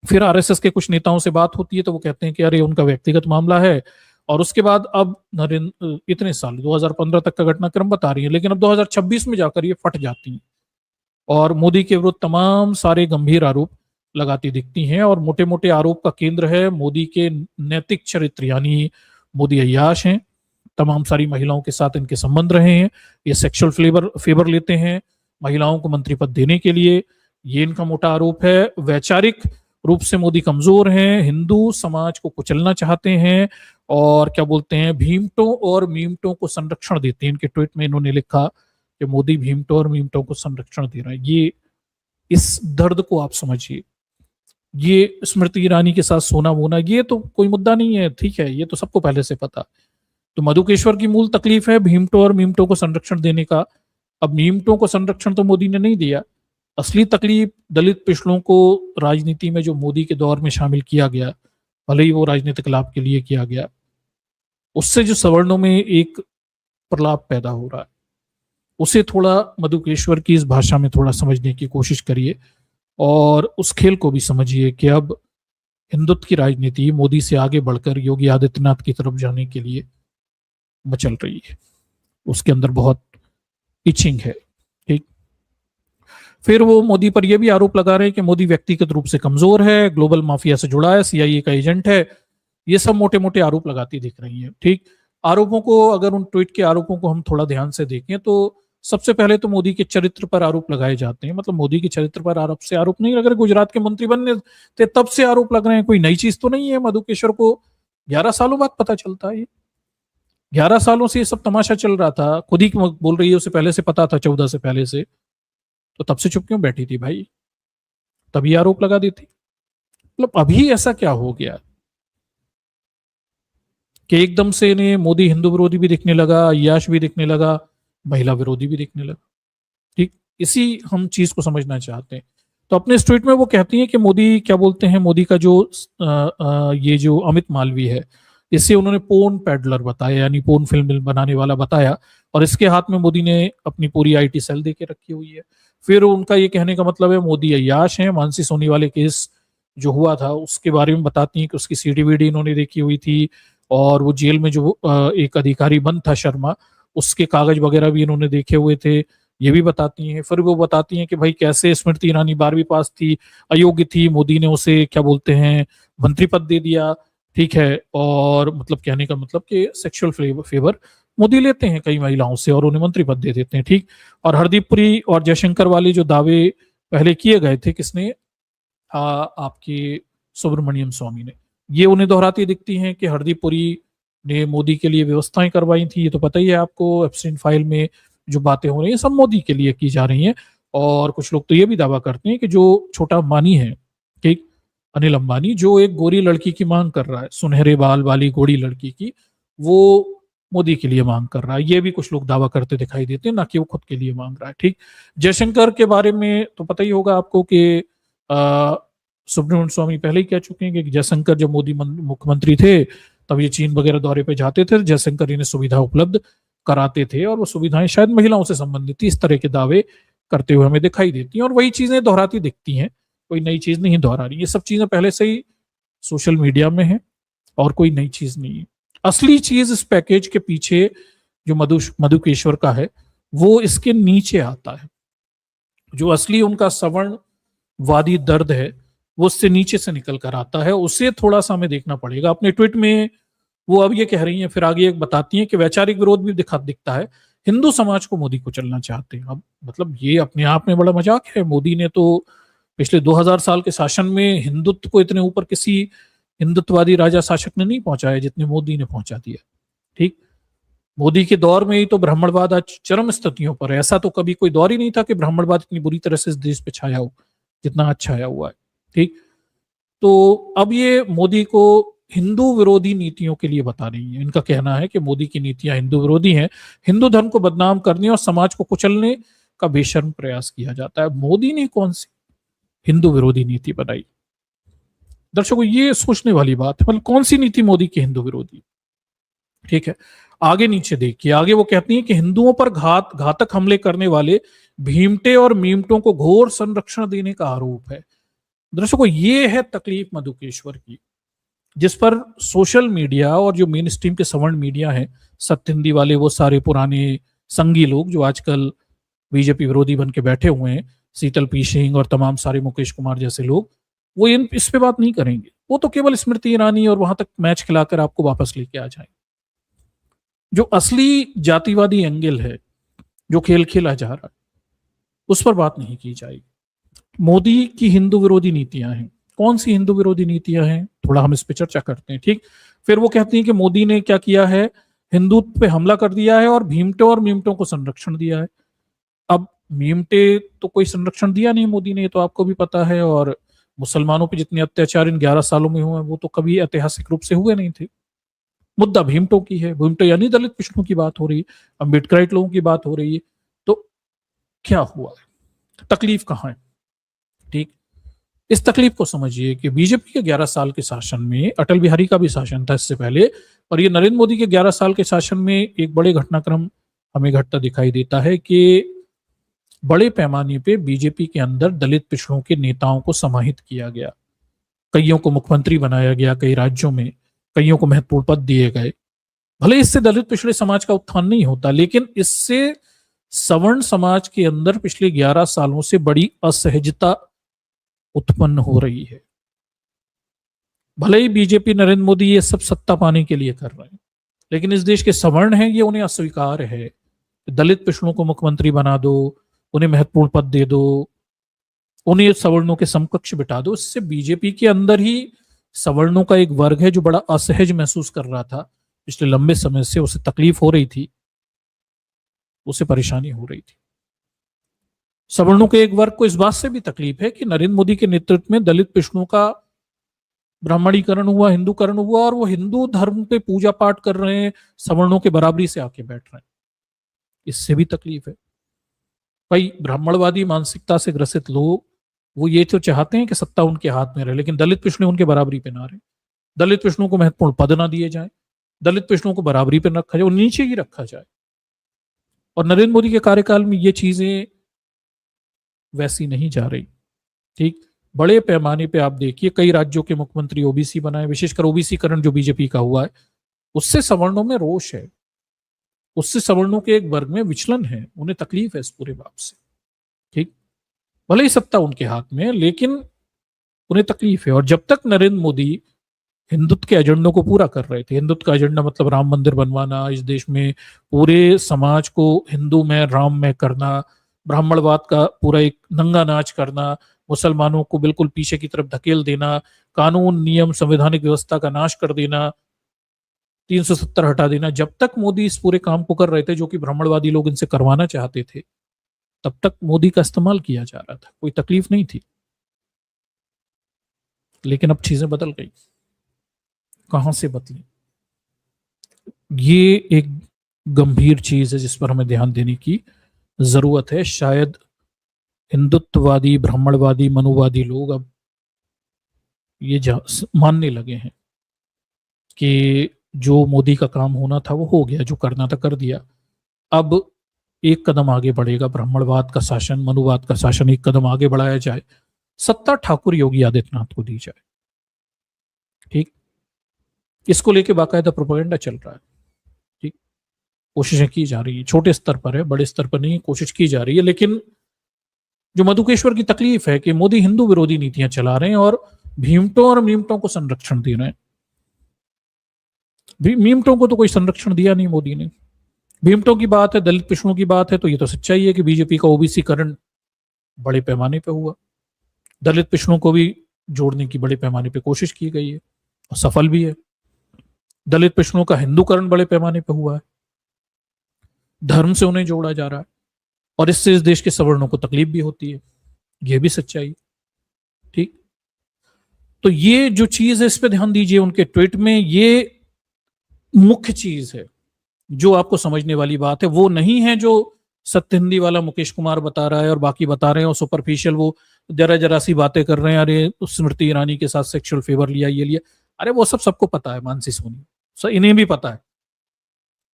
फिर आरएसएस के कुछ नेताओं से बात होती है तो वो कहते हैं कि अरे उनका व्यक्तिगत मामला है। और उसके बाद अब नरेंद्र इतने साल 2015 तक का घटनाक्रम बता रही है, लेकिन अब 2026 में जाकर ये फट जाती हैं और मोदी के विरुद्ध तमाम सारे गंभीर आरोप लगाती दिखती हैं। और मोटे मोटे आरोप का केंद्र है मोदी के नैतिक चरित्र, यानी मोदी अय्याश हैं, तमाम सारी महिलाओं के साथ इनके संबंध रहे हैं, ये सेक्सुअल फेवर लेते हैं, महिलाओं को मंत्री पद देने के लिए, ये इनका मोटा आरोप है। वैचारिक रूप से मोदी कमजोर हैं, हिंदू समाज को कुचलना चाहते हैं, और क्या बोलते हैं, भीमटों और मीमटों को संरक्षण देते हैं। इनके ट्वीट में इन्होंने लिखा कि मोदी भीमटों और मीमटों को संरक्षण दे रहा है। ये, इस दर्द को आप समझिए। ये स्मृति ईरानी के साथ सोना वोना, ये तो कोई मुद्दा नहीं है, ठीक है, ये तो सबको पहले से पता। तो मधुकेश्वर की मूल तकलीफ है भीमटों और मीमटों को संरक्षण देने का। अब मीमटों को संरक्षण तो मोदी ने नहीं दिया, असली तकलीफ दलित पिछड़ों को राजनीति में जो मोदी के दौर में शामिल किया गया, भले ही वो राजनीतिक लाभ के लिए किया गया, उससे जो सवर्णों में एक प्रलाप पैदा हो रहा है, उसे थोड़ा मधुकेश्वर की इस भाषा में थोड़ा समझने की कोशिश करिए, और उस खेल को भी समझिए कि अब हिंदुत्व की राजनीति मोदी से आगे बढ़कर योगी आदित्यनाथ की तरफ जाने के लिए मचल रही है। उसके अंदर बहुत इचिंग है, ठीक। फिर वो मोदी पर यह भी आरोप लगा रहे हैं कि मोदी व्यक्तिगत रूप से कमजोर है, ग्लोबल माफिया से जुड़ा है, सीआईए का एजेंट है। ये सब मोटे मोटे आरोप लगाती दिख रही है, ठीक। आरोपों को, अगर उन ट्वीट के आरोपों को हम थोड़ा ध्यान से देखें तो सबसे पहले तो मोदी के चरित्र पर आरोप लगाए जाते हैं। मतलब मोदी के चरित्र पर आरोप नहीं लग रहे, गुजरात के मंत्री बनने थे तब से आरोप लग रहे हैं, कोई नई चीज तो नहीं है। मधुकेश्वर को 11 सालों बाद पता चलता है। 11 सालों से ये सब तमाशा चल रहा था, खुद ही बोल रही है उसे पहले से पता था, 14 से पहले से, तो तब से चुप क्यों बैठी थी भाई? तभी आरोप लगा दी थी। मतलब अभी ऐसा क्या हो गया कि एकदम से इन्हें मोदी हिंदू विरोधी भी दिखने लगा, यश भी दिखने लगा, महिला विरोधी भी दिखने लगा, ठीक। इसी हम चीज को समझना चाहते हैं। तो अपने ट्वीट में वो कहती हैं कि मोदी, क्या बोलते हैं, मोदी का जो ये जो अमित मालवीय है, इसे उन्होंने पोर्न पैडलर बताया, यानी पोर्न फिल्म बनाने वाला बताया, और इसके हाथ में मोदी ने अपनी पूरी आईटी सेल दे के रखी हुई है। फिर उनका ये कहने का मतलब है मोदी अय्याश है। मानसी सोनी वाले केस जो हुआ था उसके बारे में बताती हैं कि उसकी सीडी इन्होंने देखी हुई थी, और वो जेल में जो एक अधिकारी बंद था शर्मा, उसके कागज वगैरह भी इन्होंने देखे हुए थे, ये भी बताती हैं। फिर वो बताती हैं कि भाई कैसे स्मृति ईरानी 12वीं पास थी, अयोग्य थी, मोदी ने उसे, क्या बोलते हैं, मंत्री पद दे दिया, ठीक है। और मतलब कहने का मतलब कि सेक्सुअल फेवर मोदी लेते हैं कई महिलाओं से और उन्हें मंत्री पद दे देते हैं, ठीक। और हरदीप पुरी और जयशंकर वाले जो दावे पहले किए गए थे, किसने, आपके सुब्रमण्यम स्वामी ने, ये उन्हें दोहराती दिखती हैं कि हरदीप पुरी ने मोदी के लिए व्यवस्थाएं करवाई थी। ये तो पता ही है आपको, एप्स्टीन फाइल में जो बातें हो रही हैं सब मोदी के लिए की जा रही हैं। और कुछ लोग तो ये भी दावा करते हैं कि जो छोटा अंबानी है, ठीक, अनिल अंबानी, जो एक गोरी लड़की की मांग कर रहा है, सुनहरे बाल वाली गोरी लड़की की, वो मोदी के लिए मांग कर रहा है। ये भी कुछ लोग दावा करते दिखाई देते हैं, ना कि वो खुद के लिए मांग रहा है, ठीक। जयशंकर के बारे में तो पता ही होगा आपको कि सुब्रमण्यम स्वामी पहले ही कह चुके हैं कि जयशंकर जब मोदी मुख्यमंत्री थे तब ये चीन वगैरह दौरे पे जाते थे, जयशंकर इन्हें सुविधा उपलब्ध कराते थे, और वो सुविधाएं शायद महिलाओं से संबंधित थी। इस तरह के दावे करते हुए हमें दिखाई देती हैं, और वही चीजें दोहराती दिखती हैं, कोई नई चीज नहीं दोहरा रही। ये सब चीजें पहले से ही सोशल मीडिया में है और कोई नई चीज नहीं है। असली चीज इस पैकेज के पीछे जो मधुकेश्वर का है, वो इसके नीचे आता है। जो असली उनका सवर्णवादी दर्द है वो उससे नीचे से निकल कर आता है, उसे थोड़ा सा हमें देखना पड़ेगा। अपने ट्वीट में वो अब ये कह रही हैं, फिर आगे एक बताती हैं कि वैचारिक विरोध भी दिखता है, हिंदू समाज को मोदी को चलना चाहते हैं। अब मतलब ये अपने आप में बड़ा मजाक है। मोदी ने तो पिछले 2000 साल के शासन में हिंदुत्व को इतने ऊपर किसी हिंदुत्ववादी राजा शासक ने नहीं पहुंचाया जितने मोदी ने पहुंचा दिया, ठीक। मोदी के दौर में ही तो ब्राह्मणवाद आज चरम स्थितियों पर है। ऐसा तो कभी कोई दौर ही नहीं था कि ब्राह्मणवाद इतनी बुरी तरह से इस देश पे छाया हो जितना आज छाया हुआ है, ठीक। तो अब ये मोदी को हिंदू विरोधी नीतियों के लिए बता रही है। इनका कहना है कि मोदी की नीतियां हिंदू विरोधी हैं, हिंदू धर्म को बदनाम करने और समाज को कुचलने का बेशर्म प्रयास किया जाता है। मोदी ने कौन सी हिंदू विरोधी नीति बनाई? दर्शकों, ये सोचने वाली बात है, मतलब कौन सी नीति मोदी की हिंदू विरोधी, ठीक है। आगे नीचे देखिए, आगे वो कहती हैं कि हिंदुओं पर घातक हमले करने वाले भीमटे और मीमटों को घोर संरक्षण देने का आरोप है। दर्शकों, ये है तकलीफ मधुकेश्वर की, जिस पर सोशल मीडिया और जो मेन स्ट्रीम के सवर्ण मीडिया है, सत्य हिंदी वाले, वो सारे पुराने संगी लोग जो आजकल बीजेपी विरोधी बन के बैठे हुए हैं, शीतल पी सिंह और तमाम सारे मुकेश कुमार जैसे लोग, वो इस पे बात नहीं करेंगे। वो तो केवल स्मृति ईरानी और वहां तक मैच खिलाकर आपको वापस लेके आ जाएंगे। जो असली जातिवादी एंगल है, जो खेल खेला जा रहा है, उस पर बात नहीं की जाएगी। मोदी की हिंदू विरोधी नीतियां हैं। कौन सी हिंदू विरोधी नीतियां हैं, थोड़ा हम इस पे चर्चा करते हैं। ठीक, फिर वो कहती हैं कि मोदी ने क्या किया है, हिंदुत्व पे हमला कर दिया है और भीमटों और मीमटों को संरक्षण दिया है। अब मीमटे तो कोई संरक्षण दिया नहीं मोदी ने, ये तो आपको भी पता है। और मुसलमानों पे जितने अत्याचार इन 11 सालों में हुए हैं वो तो कभी ऐतिहासिक रूप से हुए नहीं थे। मुद्दा भीमटों की है, भीमटो यानी दलित पिछड़ों की बात हो रही है, अम्बेडकराइट लोगों की बात हो रही है। तो क्या हुआ है, तकलीफ कहाँ है? ठीक, इस तकलीफ को समझिए कि बीजेपी के 11 साल के शासन में, अटल बिहारी का भी शासन था इससे पहले, और ये नरेंद्र मोदी के 11 साल के शासन में एक बड़े घटनाक्रम हमें घटता दिखाई देता है कि बड़े पैमाने पे बीजेपी के अंदर दलित पिछड़ों के नेताओं को समाहित किया गया। कईयों को मुख्यमंत्री बनाया गया, कई राज्यों में कईयों को महत्वपूर्ण पद दिए गए। भले इससे दलित पिछड़े समाज का उत्थान नहीं होता, लेकिन इससे सवर्ण समाज के अंदर पिछले 11 सालों से बड़ी असहजता उत्पन्न हो रही है। भले ही बीजेपी, नरेंद्र मोदी ये सब सत्ता पाने के लिए कर रहे हैं, लेकिन इस देश के सवर्ण हैं, ये उन्हें अस्वीकार है। दलित पिछड़ों को मुख्यमंत्री बना दो, उन्हें महत्वपूर्ण पद दे दो, उन्हें सवर्णों के समकक्ष बिठा दो। इससे बीजेपी के अंदर ही सवर्णों का एक वर्ग है जो बड़ा असहज महसूस कर रहा था पिछले लंबे समय से, उसे तकलीफ हो रही थी, उसे परेशानी हो रही थी। सवर्णों के एक वर्ग को इस बात से भी तकलीफ है कि नरेंद्र मोदी के नेतृत्व में दलित पिछड़ों का ब्राह्मणीकरण हुआ, हिंदूकरण हुआ, और वो हिंदू धर्म पे पूजा पाठ कर रहे हैं, सवर्णों के बराबरी से आके बैठ रहे हैं। इससे भी तकलीफ है। भाई, ब्राह्मणवादी मानसिकता से ग्रसित लोग वो ये तो चाहते हैं कि सत्ता उनके हाथ में रहे, लेकिन दलित पिछड़े उनके बराबरी पे ना रहे, दलित पिछड़ों को महत्वपूर्ण पद ना दिए जाए, दलित पिछड़ों को बराबरी पे न रखा जाए, नीचे ही रखा जाए। और नरेंद्र मोदी के कार्यकाल में ये चीजें वैसी नहीं जा रही। ठीक, बड़े पैमाने पे आप देखिए कई राज्यों के मुख्यमंत्री ओबीसी बनाए, विशेषकर ओबीसीकरण जो बीजेपी का हुआ है, उससे सवर्णों में रोष है, उससे सवर्णों के एक वर्ग में विचलन है, उन्हें तकलीफ है इस पूरे बात से। ठीक, भले ही सत्ता उनके हाथ में है, लेकिन उन्हें तकलीफ है। और जब तक नरेंद्र मोदी हिंदुत्व के एजेंडों को पूरा कर रहे थे, हिंदुत्व का एजेंडा मतलब राम मंदिर बनवाना, इस देश में पूरे समाज को हिंदू में, राम में करना, ब्राह्मणवाद का पूरा एक नंगा नाच करना, मुसलमानों को बिल्कुल पीछे की तरफ धकेल देना, कानून नियम संवैधानिक व्यवस्था का नाश कर देना, 370 हटा देना, जब तक मोदी इस पूरे काम को कर रहे थे जो कि ब्राह्मणवादी लोग इनसे करवाना चाहते थे, तब तक मोदी का इस्तेमाल किया जा रहा था, कोई तकलीफ नहीं थी। लेकिन अब चीजें बदल गई। कहां से बदली? ये एक गंभीर चीज है जिस पर हमें ध्यान देने की जरूरत है। शायद हिंदुत्ववादी, ब्राह्मणवादी, मनुवादी लोग अब ये मानने लगे हैं कि जो मोदी का काम होना था वो हो गया, जो करना था कर दिया। अब एक कदम आगे बढ़ेगा ब्राह्मणवाद का शासन, मनुवाद का शासन एक कदम आगे बढ़ाया जाए, सत्ता ठाकुर योगी आदित्यनाथ को दी जाए। ठीक, इसको लेके बाकायदा प्रोपेगेंडा चल रहा है। ठीक, कोशिशें की जा रही है, छोटे स्तर पर है, बड़े स्तर पर नहीं, कोशिश की जा रही है। लेकिन जो मधुकेश्वर की तकलीफ है कि मोदी हिंदू विरोधी नीतियां चला रहे हैं और भीमटों और मीमटों को संरक्षण दे रहे हैं। मीमटों को तो कोई संरक्षण दिया नहीं मोदी ने। भीमटों की बात है, दलित पिछड़ों की बात है, तो ये तो सच्चाई है कि बीजेपी का ओबीसीकरण बड़े पैमाने पे हुआ, दलित पिछड़ों को भी जोड़ने की बड़े पैमाने पे कोशिश की गई है और सफल भी है। दलित पिछड़ों का हिंदूकरण बड़े पैमाने पे हुआ है, धर्म से उन्हें जोड़ा जा रहा है, और इससे इस देश के सवर्णों को तकलीफ भी होती है, यह भी सच्चाई। ठीक, तो ये जो चीज है इस पे ध्यान दीजिए। उनके ट्वीट में ये मुख्य चीज है जो आपको समझने वाली बात है, वो नहीं है जो सत्य हिंदी वाला मुकेश कुमार बता रहा है और बाकी बता रहे हैं, और सुपरफिशियल वो जरा जरा सी बातें कर रहे हैं, अरे स्मृति ईरानी के साथ सेक्सुअल फेवर लिया, ये लिया, अरे वो सब सबको पता है, मानसी सोनी, सर इन्हें भी पता है।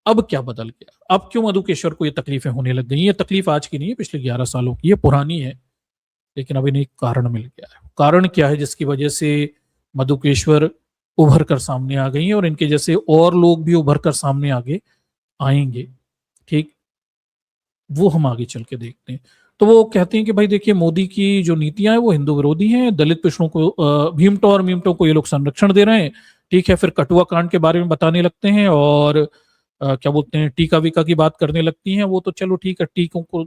अब क्या बदल गया? अब क्यों मधुकेश्वर को ये तकलीफें होने लग गई? ये तकलीफ आज की नहीं है, पिछले 11 सालों की, ये पुरानी है, लेकिन अब इन्हें एक कारण मिल गया है। कारण क्या है जिसकी वजह से मधुकेश्वर उभर कर सामने आ गई हैं और इनके जैसे और लोग भी उभर कर सामने आगे आएंगे? ठीक, वो हम आगे चल के देखते हैं। तो वो कहते हैं कि भाई देखिए, मोदी की जो नीतियां हैं वो हिंदू विरोधी हैं, दलित पिछड़ों को, भीमटों और मीमटों को ये लोग संरक्षण दे रहे हैं। ठीक है, फिर कठुआ कांड के बारे में बताने लगते हैं और क्या बोलते हैं, टीका वीका की बात करने लगती हैं। वो तो चलो ठीक है, टीकों को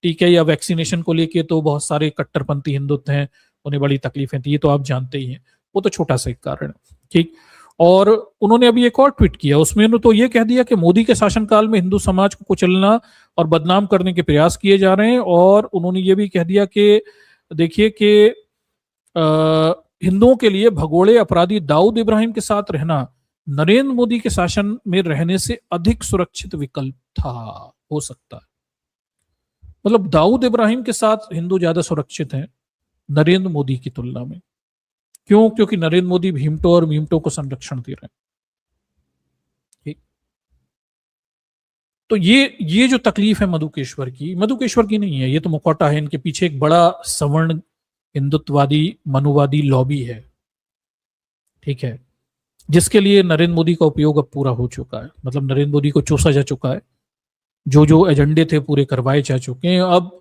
टीके या वैक्सीनेशन को लेके तो बहुत सारे कट्टरपंथी हिंदुत्व हैं, उन्हें बड़ी तकलीफें थी, ये तो आप जानते ही हैं। वो तो छोटा सा एक कारण है, ठीक। और उन्होंने अभी एक और ट्वीट किया, उसमें उन्होंने तो ये कह दिया कि मोदी के शासनकाल में हिंदू समाज को कुचलना और बदनाम करने के प्रयास किए जा रहे हैं। और उन्होंने ये भी कह दिया कि देखिए कि हिंदुओं के लिए भगोड़े अपराधी दाऊद इब्राहिम के साथ रहना नरेंद्र मोदी के शासन में रहने से अधिक सुरक्षित विकल्प था, हो सकता है। मतलब दाऊद इब्राहिम के साथ हिंदू ज्यादा सुरक्षित हैं नरेंद्र मोदी की तुलना में। क्यों? क्योंकि नरेंद्र मोदी भीमटो और मीमटो को संरक्षण दे रहे हैं, ठीक। तो ये जो तकलीफ है मधुकेश्वर की नहीं है, ये तो मुखौटा है। इनके पीछे एक बड़ा सवर्ण हिंदुत्ववादी मनुवादी लॉबी है, ठीक है, जिसके लिए नरेंद्र मोदी का उपयोग अब पूरा हो चुका है। मतलब नरेंद्र मोदी को चूसा जा चुका है, जो जो एजेंडे थे पूरे करवाए जा चुके हैं। अब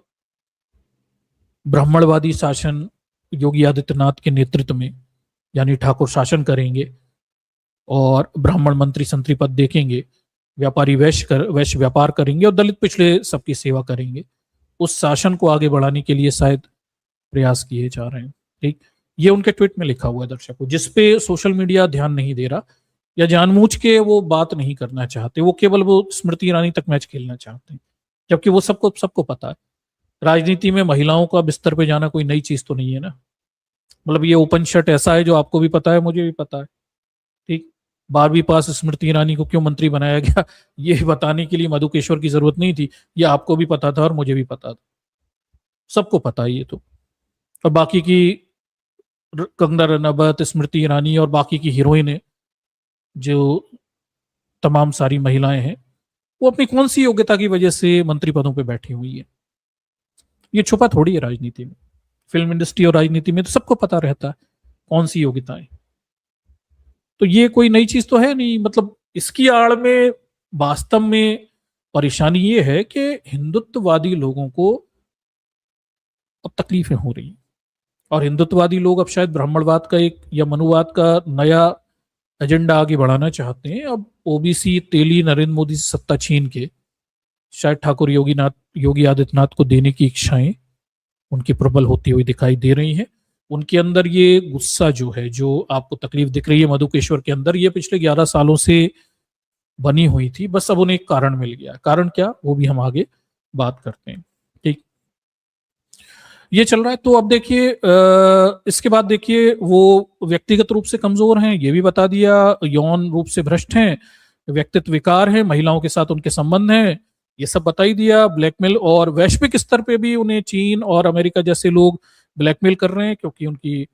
ब्राह्मणवादी शासन योगी आदित्यनाथ के नेतृत्व में, यानी ठाकुर शासन करेंगे और ब्राह्मण मंत्री संतरी पद देखेंगे, व्यापारी वैश्य व्यापार करेंगे और दलित पिछड़े सबकी सेवा करेंगे। उस शासन को आगे बढ़ाने के लिए शायद प्रयास किए जा रहे हैं, ठीक। ये उनके ट्वीट में लिखा हुआ है दर्शकों, जिसपे सोशल मीडिया ध्यान नहीं दे रहा या जानबूझ के वो बात नहीं करना चाहते। वो केवल वो स्मृति ईरानी तक मैच खेलना चाहते हैं, जबकि वो सबको पता है राजनीति में महिलाओं का बिस्तर पे जाना कोई नई चीज तो नहीं है ना। मतलब ये ओपन शर्ट ऐसा है जो आपको भी पता है, मुझे भी पता है, ठीक। 12वीं पास स्मृति ईरानी को क्यों मंत्री बनाया गया, ये बताने के लिए मधुकेश्वर की जरूरत नहीं थी। ये आपको भी पता था और मुझे भी पता था, सबको पता है ये तो। और बाकी की कंगना रनावत, स्मृति ईरानी और बाकी की हीरोइन जो तमाम सारी महिलाएं हैं, वो अपनी कौन सी योग्यता की वजह से मंत्री पदों पे बैठी हुई है। ये छुपा थोड़ी है राजनीति में। फिल्म इंडस्ट्री और राजनीति में तो सबको पता रहता है कौन सी योग्यताएं। तो ये कोई नई चीज तो है नहीं। मतलब इसकी आड़ में वास्तव में परेशानी ये है कि हिंदुत्ववादी लोगों को अब तकलीफें हो रही हैं, और हिंदुत्ववादी लोग अब शायद ब्राह्मणवाद का एक या मनुवाद का नया एजेंडा आगे बढ़ाना चाहते हैं। अब ओबीसी तेली नरेंद्र मोदी से सत्ता छीन के शायद ठाकुर योगी आदित्यनाथ को देने की इच्छाएं उनकी प्रबल होती हुई दिखाई दे रही हैं। उनके अंदर ये गुस्सा जो है, जो आपको तकलीफ दिख रही है मधुकेश्वर के अंदर, ये पिछले 11 सालों से बनी हुई थी। बस अब उन्हें एक कारण मिल गया। कारण क्या, वो भी हम आगे बात करते हैं, ठीक। ये चल रहा है। तो अब देखिए इसके बाद देखिए वो व्यक्तिगत रूप से कमजोर हैं, ये भी बता दिया। यौन रूप से भ्रष्ट हैं, व्यक्तित्व विकार है, महिलाओं के साथ उनके संबंध हैं, ये सब बता ही दिया। ब्लैकमेल और वैश्विक स्तर पे भी उन्हें चीन और अमेरिका जैसे लोग ब्लैकमेल कर रहे हैं क्योंकि उनकी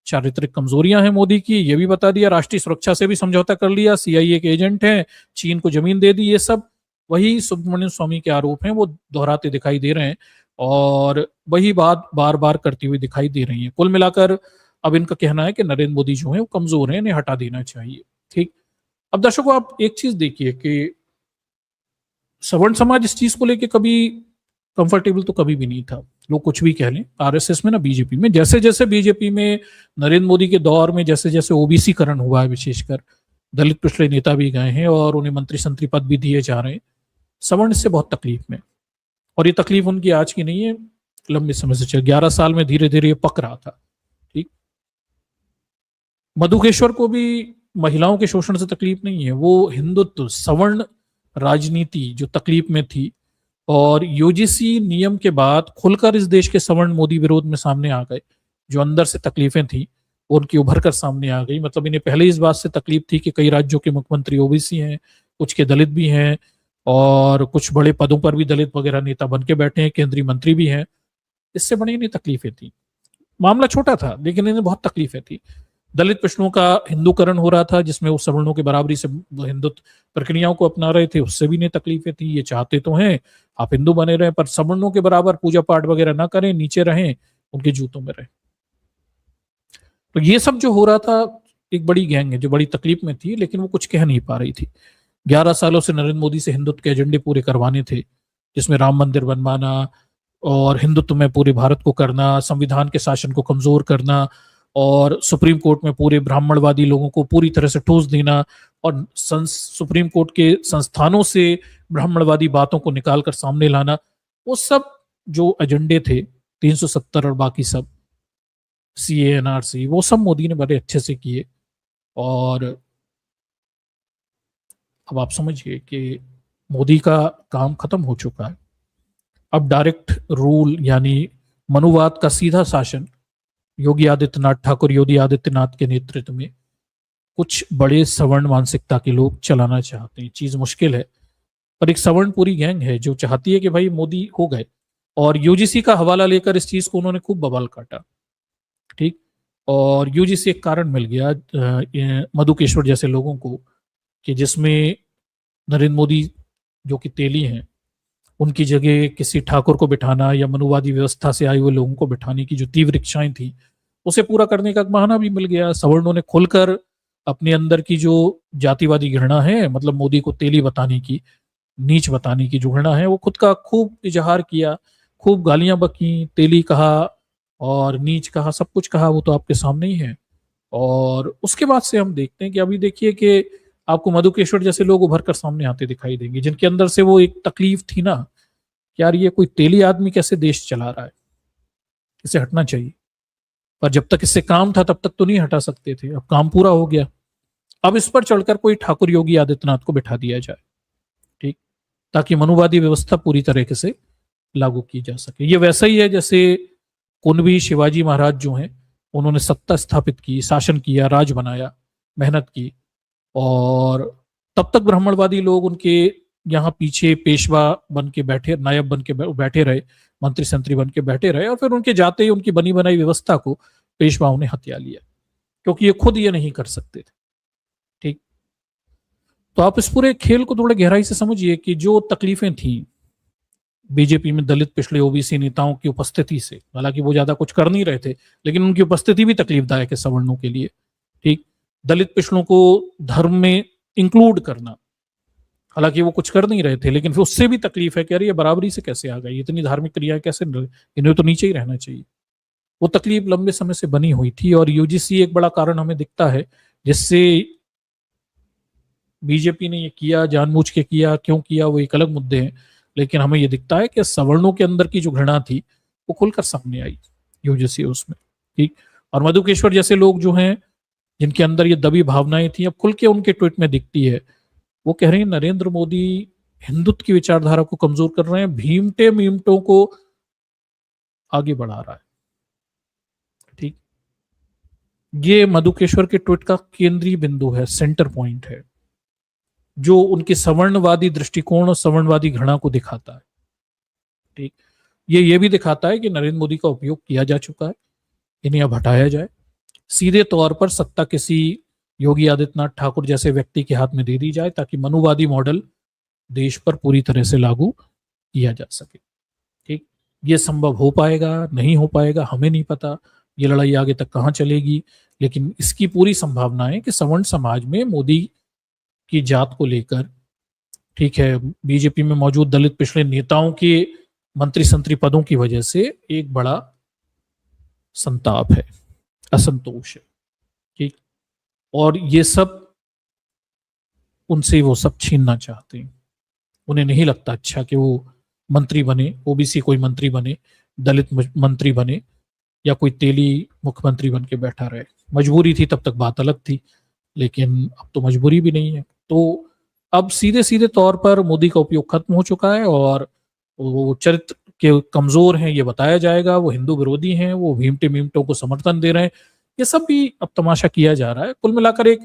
चारित्रिक कमजोरियां हैं मोदी की, ये भी बता दिया। राष्ट्रीय सुरक्षा से भी समझौता कर लिया, सीआईए के एजेंट हैं, चीन को जमीन दे दी। ये सब वही सुब्रमण्यम स्वामी के आरोप हैं, वो दोहराते दिखाई दे रहे हैं और वही बात बार बार करती हुई दिखाई दे रही है। कुल मिलाकर अब इनका कहना है कि नरेंद्र मोदी जो है वो कमजोर है, इन्हें हटा देना चाहिए, ठीक। अब दर्शकों आप एक चीज देखिए कि सवर्ण समाज इस चीज को लेके कभी कंफर्टेबल तो कभी भी नहीं था। लोग कुछ भी कह लें, आरएसएस में ना बीजेपी में, जैसे जैसे बीजेपी में नरेंद्र मोदी के दौर में जैसे जैसे ओबीसी करण हुआ है, विशेषकर दलित पिछड़े नेता भी गए हैं और उन्हें मंत्री संतरी पद भी दिए जा रहे हैं, सवर्ण इससे बहुत तकलीफ में। और ये तकलीफ उनकी आज की नहीं है, लंबे समय से चल 11 साल में धीरे धीरे ये पक रहा था, ठीक। मधुकेश्वर को भी महिलाओं के शोषण से तकलीफ नहीं है, वो हिंदुत्व सवर्ण राजनीति जो तकलीफ में थी। और यूजीसी नियम के बाद खुलकर इस देश के सवर्ण मोदी विरोध में सामने आ गए। जो अंदर से तकलीफें थी वो उनकी उभर कर सामने आ गई। मतलब इन्हें पहले इस बात से तकलीफ थी कि कई राज्यों के मुख्यमंत्री ओबीसी हैं, कुछ के दलित भी हैं और कुछ बड़े पदों पर भी दलित वगैरह नेता बन के बैठे हैं, केंद्रीय मंत्री भी हैं। इससे बड़ी इन्हें तकलीफें थी। मामला छोटा था लेकिन इन्हें बहुत तकलीफें थी। दलित पिछड़ों का हिंदूकरण हो रहा था, जिसमें वो सवर्णों के बराबरी से हिंदुत्व प्रक्रियाओं को अपना रहे थे, उससे भी इन्हें तकलीफें थी। ये चाहते तो हैं आप हिंदू बने रहें, पर सवर्णों के बराबर पूजा पाठ वगैरह ना करें, नीचे रहें, उनके जूतों में रहें। तो ये सब जो हो रहा था, एक बड़ी गैंग है जो बड़ी तकलीफ में थी, लेकिन वो कुछ कह नहीं पा रही थी। 11 सालों से नरेंद्र मोदी से हिंदुत्व के एजेंडे पूरे करवाने थे, जिसमें राम मंदिर बनवाना और हिंदुत्व में पूरे भारत को करना, संविधान के शासन को कमजोर करना और सुप्रीम कोर्ट में पूरे ब्राह्मणवादी लोगों को पूरी तरह से ठूस देना और सुप्रीम कोर्ट के संस्थानों से ब्राह्मणवादी बातों को निकाल कर सामने लाना, वो सब जो एजेंडे थे 370 और बाकी सब सीए एनआरसी, वो सब मोदी ने बड़े अच्छे से किए। और अब आप समझिए कि मोदी का काम खत्म हो चुका है। अब डायरेक्ट रूल यानी मनुवाद का सीधा शासन योगी आदित्यनाथ, ठाकुर योगी आदित्यनाथ के नेतृत्व में कुछ बड़े सवर्ण मानसिकता के लोग चलाना चाहते हैं। चीज मुश्किल है, पर एक सवर्ण पूरी गैंग है जो चाहती है कि भाई मोदी हो गए। और यूजीसी का हवाला लेकर इस चीज को उन्होंने खूब बवाल काटा। ठीक। और यूजीसी एक कारण मिल गया मधुकेश्वर जैसे लोगों को, कि जिसमें नरेंद्र मोदी जो कि तेली हैं, उनकी जगह किसी ठाकुर को बिठाना या मनुवादी व्यवस्था से आए हुए लोगों को बिठाने की जो तीव्र इच्छाएं थी, उसे पूरा करने का बहाना भी मिल गया। सवर्णों ने खुलकर अपने अंदर की जो जातिवादी घृणा है, मतलब मोदी को तेली बताने की, नीच बताने की जो घृणा है, वो खुद का खूब इजहार किया, खूब गालियां बकी, तेली कहा और नीच कहा, सब कुछ कहा, वो तो आपके सामने ही है। और उसके बाद से हम देखते हैं कि अभी देखिए कि आपको मधुकेश्वर जैसे लोग उभर कर सामने आते दिखाई देंगे, जिनके अंदर से वो एक तकलीफ थी ना कि यार ये कोई तेली आदमी कैसे देश चला रहा है, इसे हटना चाहिए। पर जब तक इससे काम था तब तक तो नहीं हटा सकते थे, अब काम पूरा हो गया, अब इस पर चढ़कर कोई ठाकुर योगी आदित्यनाथ को बिठा दिया जाए। ठीक। ताकि मनुवादी व्यवस्था पूरी तरीके से लागू की जा सके। ये वैसा ही है जैसे कुंभी शिवाजी महाराज जो हैं, उन्होंने सत्ता स्थापित की, शासन किया, राज बनाया, मेहनत की, और तब तक ब्राह्मणवादी लोग उनके यहाँ पीछे पेशवा बन के बैठे, नायब बन के बैठे रहे, मंत्री संतरी बन के बैठे रहे, और फिर उनके जाते ही उनकी बनी बनाई व्यवस्था को पेशवाओं ने हत्या लिया, क्योंकि ये खुद ये नहीं कर सकते थे। ठीक। तो आप इस पूरे खेल को थोड़े गहराई से समझिए कि जो तकलीफें थी बीजेपी में दलित पिछड़े ओबीसी नेताओं की उपस्थिति से, हालांकि वो ज्यादा कुछ कर नहीं रहे थे, लेकिन उनकी उपस्थिति भी तकलीफदायक है सवर्णों के लिए। ठीक। दलित पिछड़ों को धर्म में इंक्लूड करना, हालांकि वो कुछ कर नहीं रहे थे, लेकिन फिर उससे भी तकलीफ है कि अरे ये बराबरी से कैसे आ गई, इतनी धार्मिक क्रिया कैसे, इन्हें तो नीचे ही रहना चाहिए। वो तकलीफ लंबे समय से बनी हुई थी, और यूजीसी एक बड़ा कारण हमें दिखता है जिससे बीजेपी ने ये किया, जानबूझ के किया, क्यों किया वो एक अलग मुद्दे हैं, लेकिन हमें ये दिखता है कि सवर्णों के अंदर की जो घृणा थी वो खुलकर सामने आई यूजीसी उसमें। ठीक। और मधुकेश्वर जैसे लोग जो हैं, जिनके अंदर ये दबी भावनाएं थी, अब खुल के उनके ट्वीट में दिखती है। वो कह रहे हैं नरेंद्र मोदी हिंदुत्व की विचारधारा को कमजोर कर रहे हैं, भीमटे मीमटों को आगे बढ़ा रहा है। ठीक। ये मधुकेश्वर के ट्वीट का केंद्रीय बिंदु है, सेंटर पॉइंट है, जो उनके सवर्णवादी दृष्टिकोण और सवर्णवादी घृणा को दिखाता है। ठीक। ये भी दिखाता है कि नरेंद्र मोदी का उपयोग किया जा चुका है, इन्हें अब हटाया जाए, सीधे तौर पर सत्ता किसी योगी आदित्यनाथ ठाकुर जैसे व्यक्ति के हाथ में दे दी जाए, ताकि मनुवादी मॉडल देश पर पूरी तरह से लागू किया जा सके। ठीक। ये संभव हो पाएगा, नहीं हो पाएगा, हमें नहीं पता, ये लड़ाई आगे तक कहां चलेगी, लेकिन इसकी पूरी संभावना है कि सवर्ण समाज में मोदी की जात को लेकर, ठीक है, बीजेपी में मौजूद दलित पिछड़े नेताओं के मंत्री संतरी पदों की वजह से एक बड़ा संताप है, असंतोष है। ठीक। और ये सब उनसे वो सब छीनना चाहते हैं। उन्हें नहीं लगता अच्छा कि वो मंत्री बने, ओबीसी कोई मंत्री बने, दलित मंत्री बने, या कोई तेली मुख्यमंत्री बन के बैठा रहे। मजबूरी थी तब तक बात अलग थी, लेकिन अब तो मजबूरी भी नहीं है। तो अब सीधे सीधे तौर पर मोदी का उपयोग खत्म हो चुका है, और वो चरित्र के कमजोर हैं ये बताया जाएगा, वो हिंदू विरोधी हैं, वो भीमटे मीमटों को समर्थन दे रहे हैं, ये सब भी अब तमाशा किया जा रहा है। कुल मिलाकर एक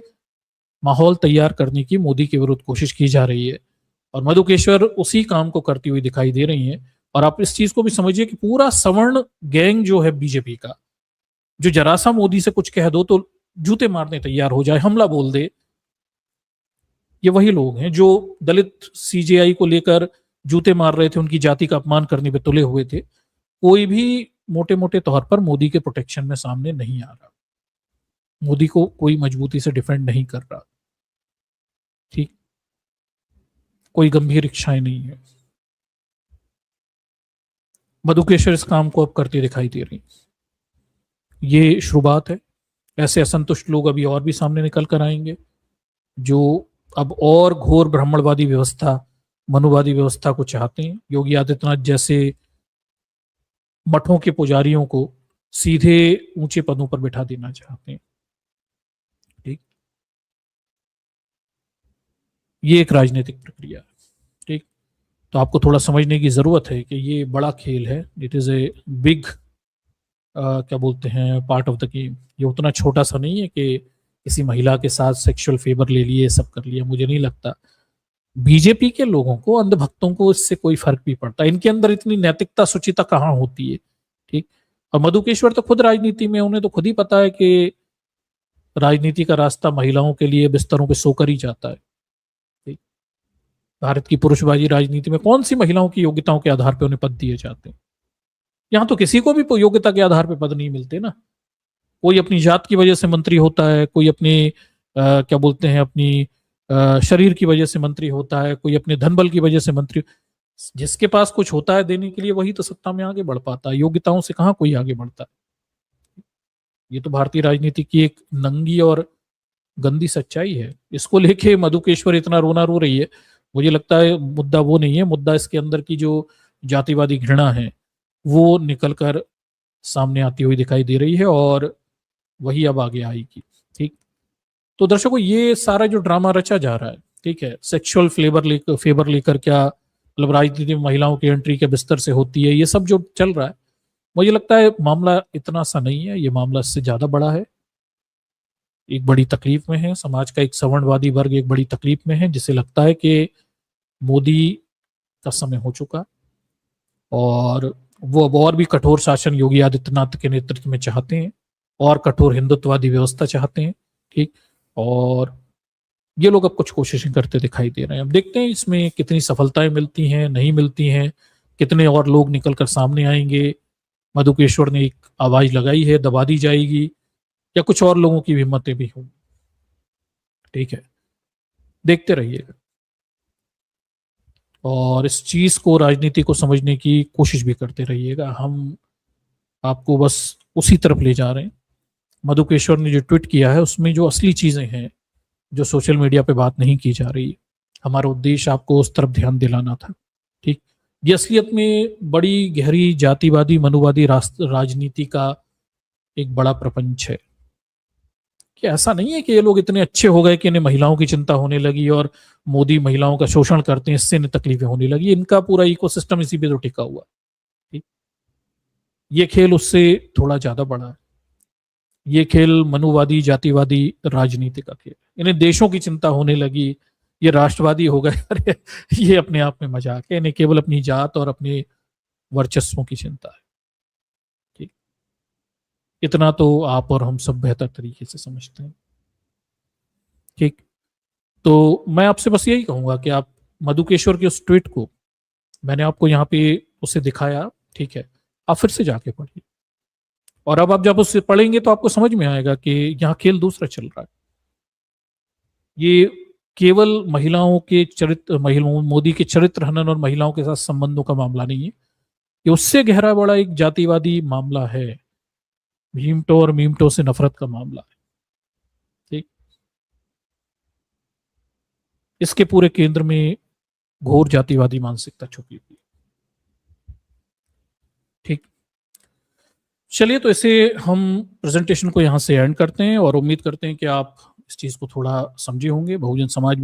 माहौल तैयार करने की मोदी के विरुद्ध कोशिश की जा रही है, और मधुकेश्वर उसी काम को करती हुई दिखाई दे रही हैं। और आप इस चीज को भी समझिए कि पूरा सवर्ण गैंग जो है बीजेपी का, जो जरा सा मोदी से कुछ कह दो तो जूते मारने तैयार हो जाए, हमला बोल दे, ये वही लोग हैं जो दलित सीजेआई को लेकर जूते मार रहे थे, उनकी जाति का अपमान करने पे तुले हुए थे। कोई भी मोटे मोटे तौर पर मोदी के प्रोटेक्शन में सामने नहीं आ रहा, मोदी को कोई मजबूती से डिफेंड नहीं कर रहा। ठीक। कोई गंभीर इच्छाएं नहीं है। मधुकेश्वर इस काम को अब करते दिखाई दे रही। ये शुरुआत है, ऐसे असंतुष्ट लोग अभी और भी सामने निकल कर आएंगे, जो अब और घोर ब्राह्मणवादी व्यवस्था, मनुवादी व्यवस्था को चाहते हैं। योगी आदित्यनाथ जैसे मठों के पुजारियों को सीधे ऊंचे पदों पर बिठा देना चाहते हैं। ठीक, ये एक राजनीतिक प्रक्रिया है। ठीक, तो आपको थोड़ा समझने की जरूरत है कि ये बड़ा खेल है। इट इज ए बिग क्या बोलते हैं पार्ट ऑफ द गेम। ये उतना छोटा सा नहीं है कि किसी महिला के साथ सेक्सुअल फेवर ले लिए, सब कर लिया। मुझे नहीं लगता बीजेपी के लोगों को, अंधभक्तों को इससे कोई फर्क भी पड़ता है। इनके अंदर इतनी नैतिकता शुचिता कहाँ होती है। ठीक, और मधुकेश्वर तो खुद राजनीति में, उन्हें तो खुद ही पता है कि राजनीति का रास्ता महिलाओं के लिए बिस्तरों पे सोकर ही जाता है। ठीक, भारत की पुरुषवादी राजनीति में कौन सी महिलाओं की योग्यताओं के आधार पर उन्हें पद दिए जाते हैं? यहाँ तो किसी को भी योग्यता के आधार पर पद नहीं मिलते ना। कोई अपनी जात की वजह से मंत्री होता है, कोई अपनी क्या बोलते हैं अपनी शरीर की वजह से मंत्री होता है, कोई अपने धन बल की वजह से मंत्री। जिसके पास कुछ होता है देने के लिए वही तो सत्ता में आगे बढ़ पाता है। योग्यताओं से कहाँ कोई आगे बढ़ता है। ये तो भारतीय राजनीति की एक नंगी और गंदी सच्चाई है। इसको लेके मधुकेश्वर इतना रोना रो रही है, मुझे लगता है मुद्दा वो नहीं है। मुद्दा इसके अंदर की जो जातिवादी घृणा है वो निकल कर सामने आती हुई दिखाई दे रही है, और वही अब आगे आएगी। ठीक, तो दर्शकों ये सारा जो ड्रामा रचा जा रहा है, ठीक है, सेक्सुअल फेवर लेकर क्या मतलब राजनीति में महिलाओं की एंट्री के बिस्तर से होती है, ये सब जो चल रहा है, मुझे लगता है मामला इतना सा नहीं है। ये मामला इससे ज्यादा बड़ा है। एक बड़ी तकलीफ में है समाज का एक सवर्णवादी वर्ग, एक बड़ी तकलीफ में है, जिसे लगता है कि मोदी का समय हो चुका और वो अब और भी कठोर शासन योगी आदित्यनाथ के नेतृत्व में चाहते हैं, और कठोर हिंदुत्ववादी व्यवस्था चाहते हैं। ठीक, और ये लोग अब कुछ कोशिशें करते दिखाई दे रहे हैं। अब देखते हैं इसमें कितनी सफलताएं मिलती हैं, नहीं मिलती हैं, कितने और लोग निकलकर सामने आएंगे। मधुकेश्वर ने एक आवाज लगाई है, दबा दी जाएगी, या कुछ और लोगों की हिम्मतें भी होंगी। ठीक है, देखते रहिएगा और इस चीज को, राजनीति को समझने की कोशिश भी करते रहिएगा। हम आपको बस उसी तरफ ले जा रहे हैं। मधुकेश्वर ने जो ट्वीट किया है उसमें जो असली चीजें हैं जो सोशल मीडिया पे बात नहीं की जा रही, हमारा उद्देश्य आपको उस तरफ ध्यान दिलाना था। ठीक, ये असलियत में बड़ी गहरी जातिवादी मनुवादी राजनीति का एक बड़ा प्रपंच है। कि ऐसा नहीं है कि ये लोग इतने अच्छे हो गए कि इन्हें महिलाओं की चिंता होने लगी और मोदी महिलाओं का शोषण करते हैं इससे इन्हें तकलीफें होने लगी। इनका पूरा इकोसिस्टम इसी पे तो टिका हुआ। ठीक, ये खेल उससे थोड़ा ज्यादा बड़ा है। ये खेल मनुवादी जातिवादी राजनीति का खेल। इन्हें देशों की चिंता होने लगी, ये राष्ट्रवादी हो गए। अरे ये अपने आप में मजाक है। इन्हें केवल अपनी जात और अपने वर्चस्वों की चिंता है। ठीक, इतना तो आप और हम सब बेहतर तरीके से समझते हैं। ठीक, तो मैं आपसे बस यही कहूंगा कि आप मधुकेश्वर के उस ट्वीट को, मैंने आपको यहाँ पे उसे दिखाया, ठीक है, आप फिर से जाके पढ़िए। और अब आप जब उससे पढ़ेंगे तो आपको समझ में आएगा कि यहाँ खेल दूसरा चल रहा है। ये केवल महिलाओं के चरित्र, महिलाओं, मोदी के चरित्र हनन और महिलाओं के साथ संबंधों का मामला नहीं है। ये उससे गहरा बड़ा एक जातिवादी मामला है। भीमटो और मीमटो से नफरत का मामला है। ठीक, इसके पूरे केंद्र में घोर जातिवादी मानसिकता छुपी हुई। ठीक, चलिए तो इसे हम प्रेजेंटेशन को यहाँ से एंड करते हैं और उम्मीद करते हैं कि आप इस चीज को थोड़ा समझे होंगे। बहुजन समाज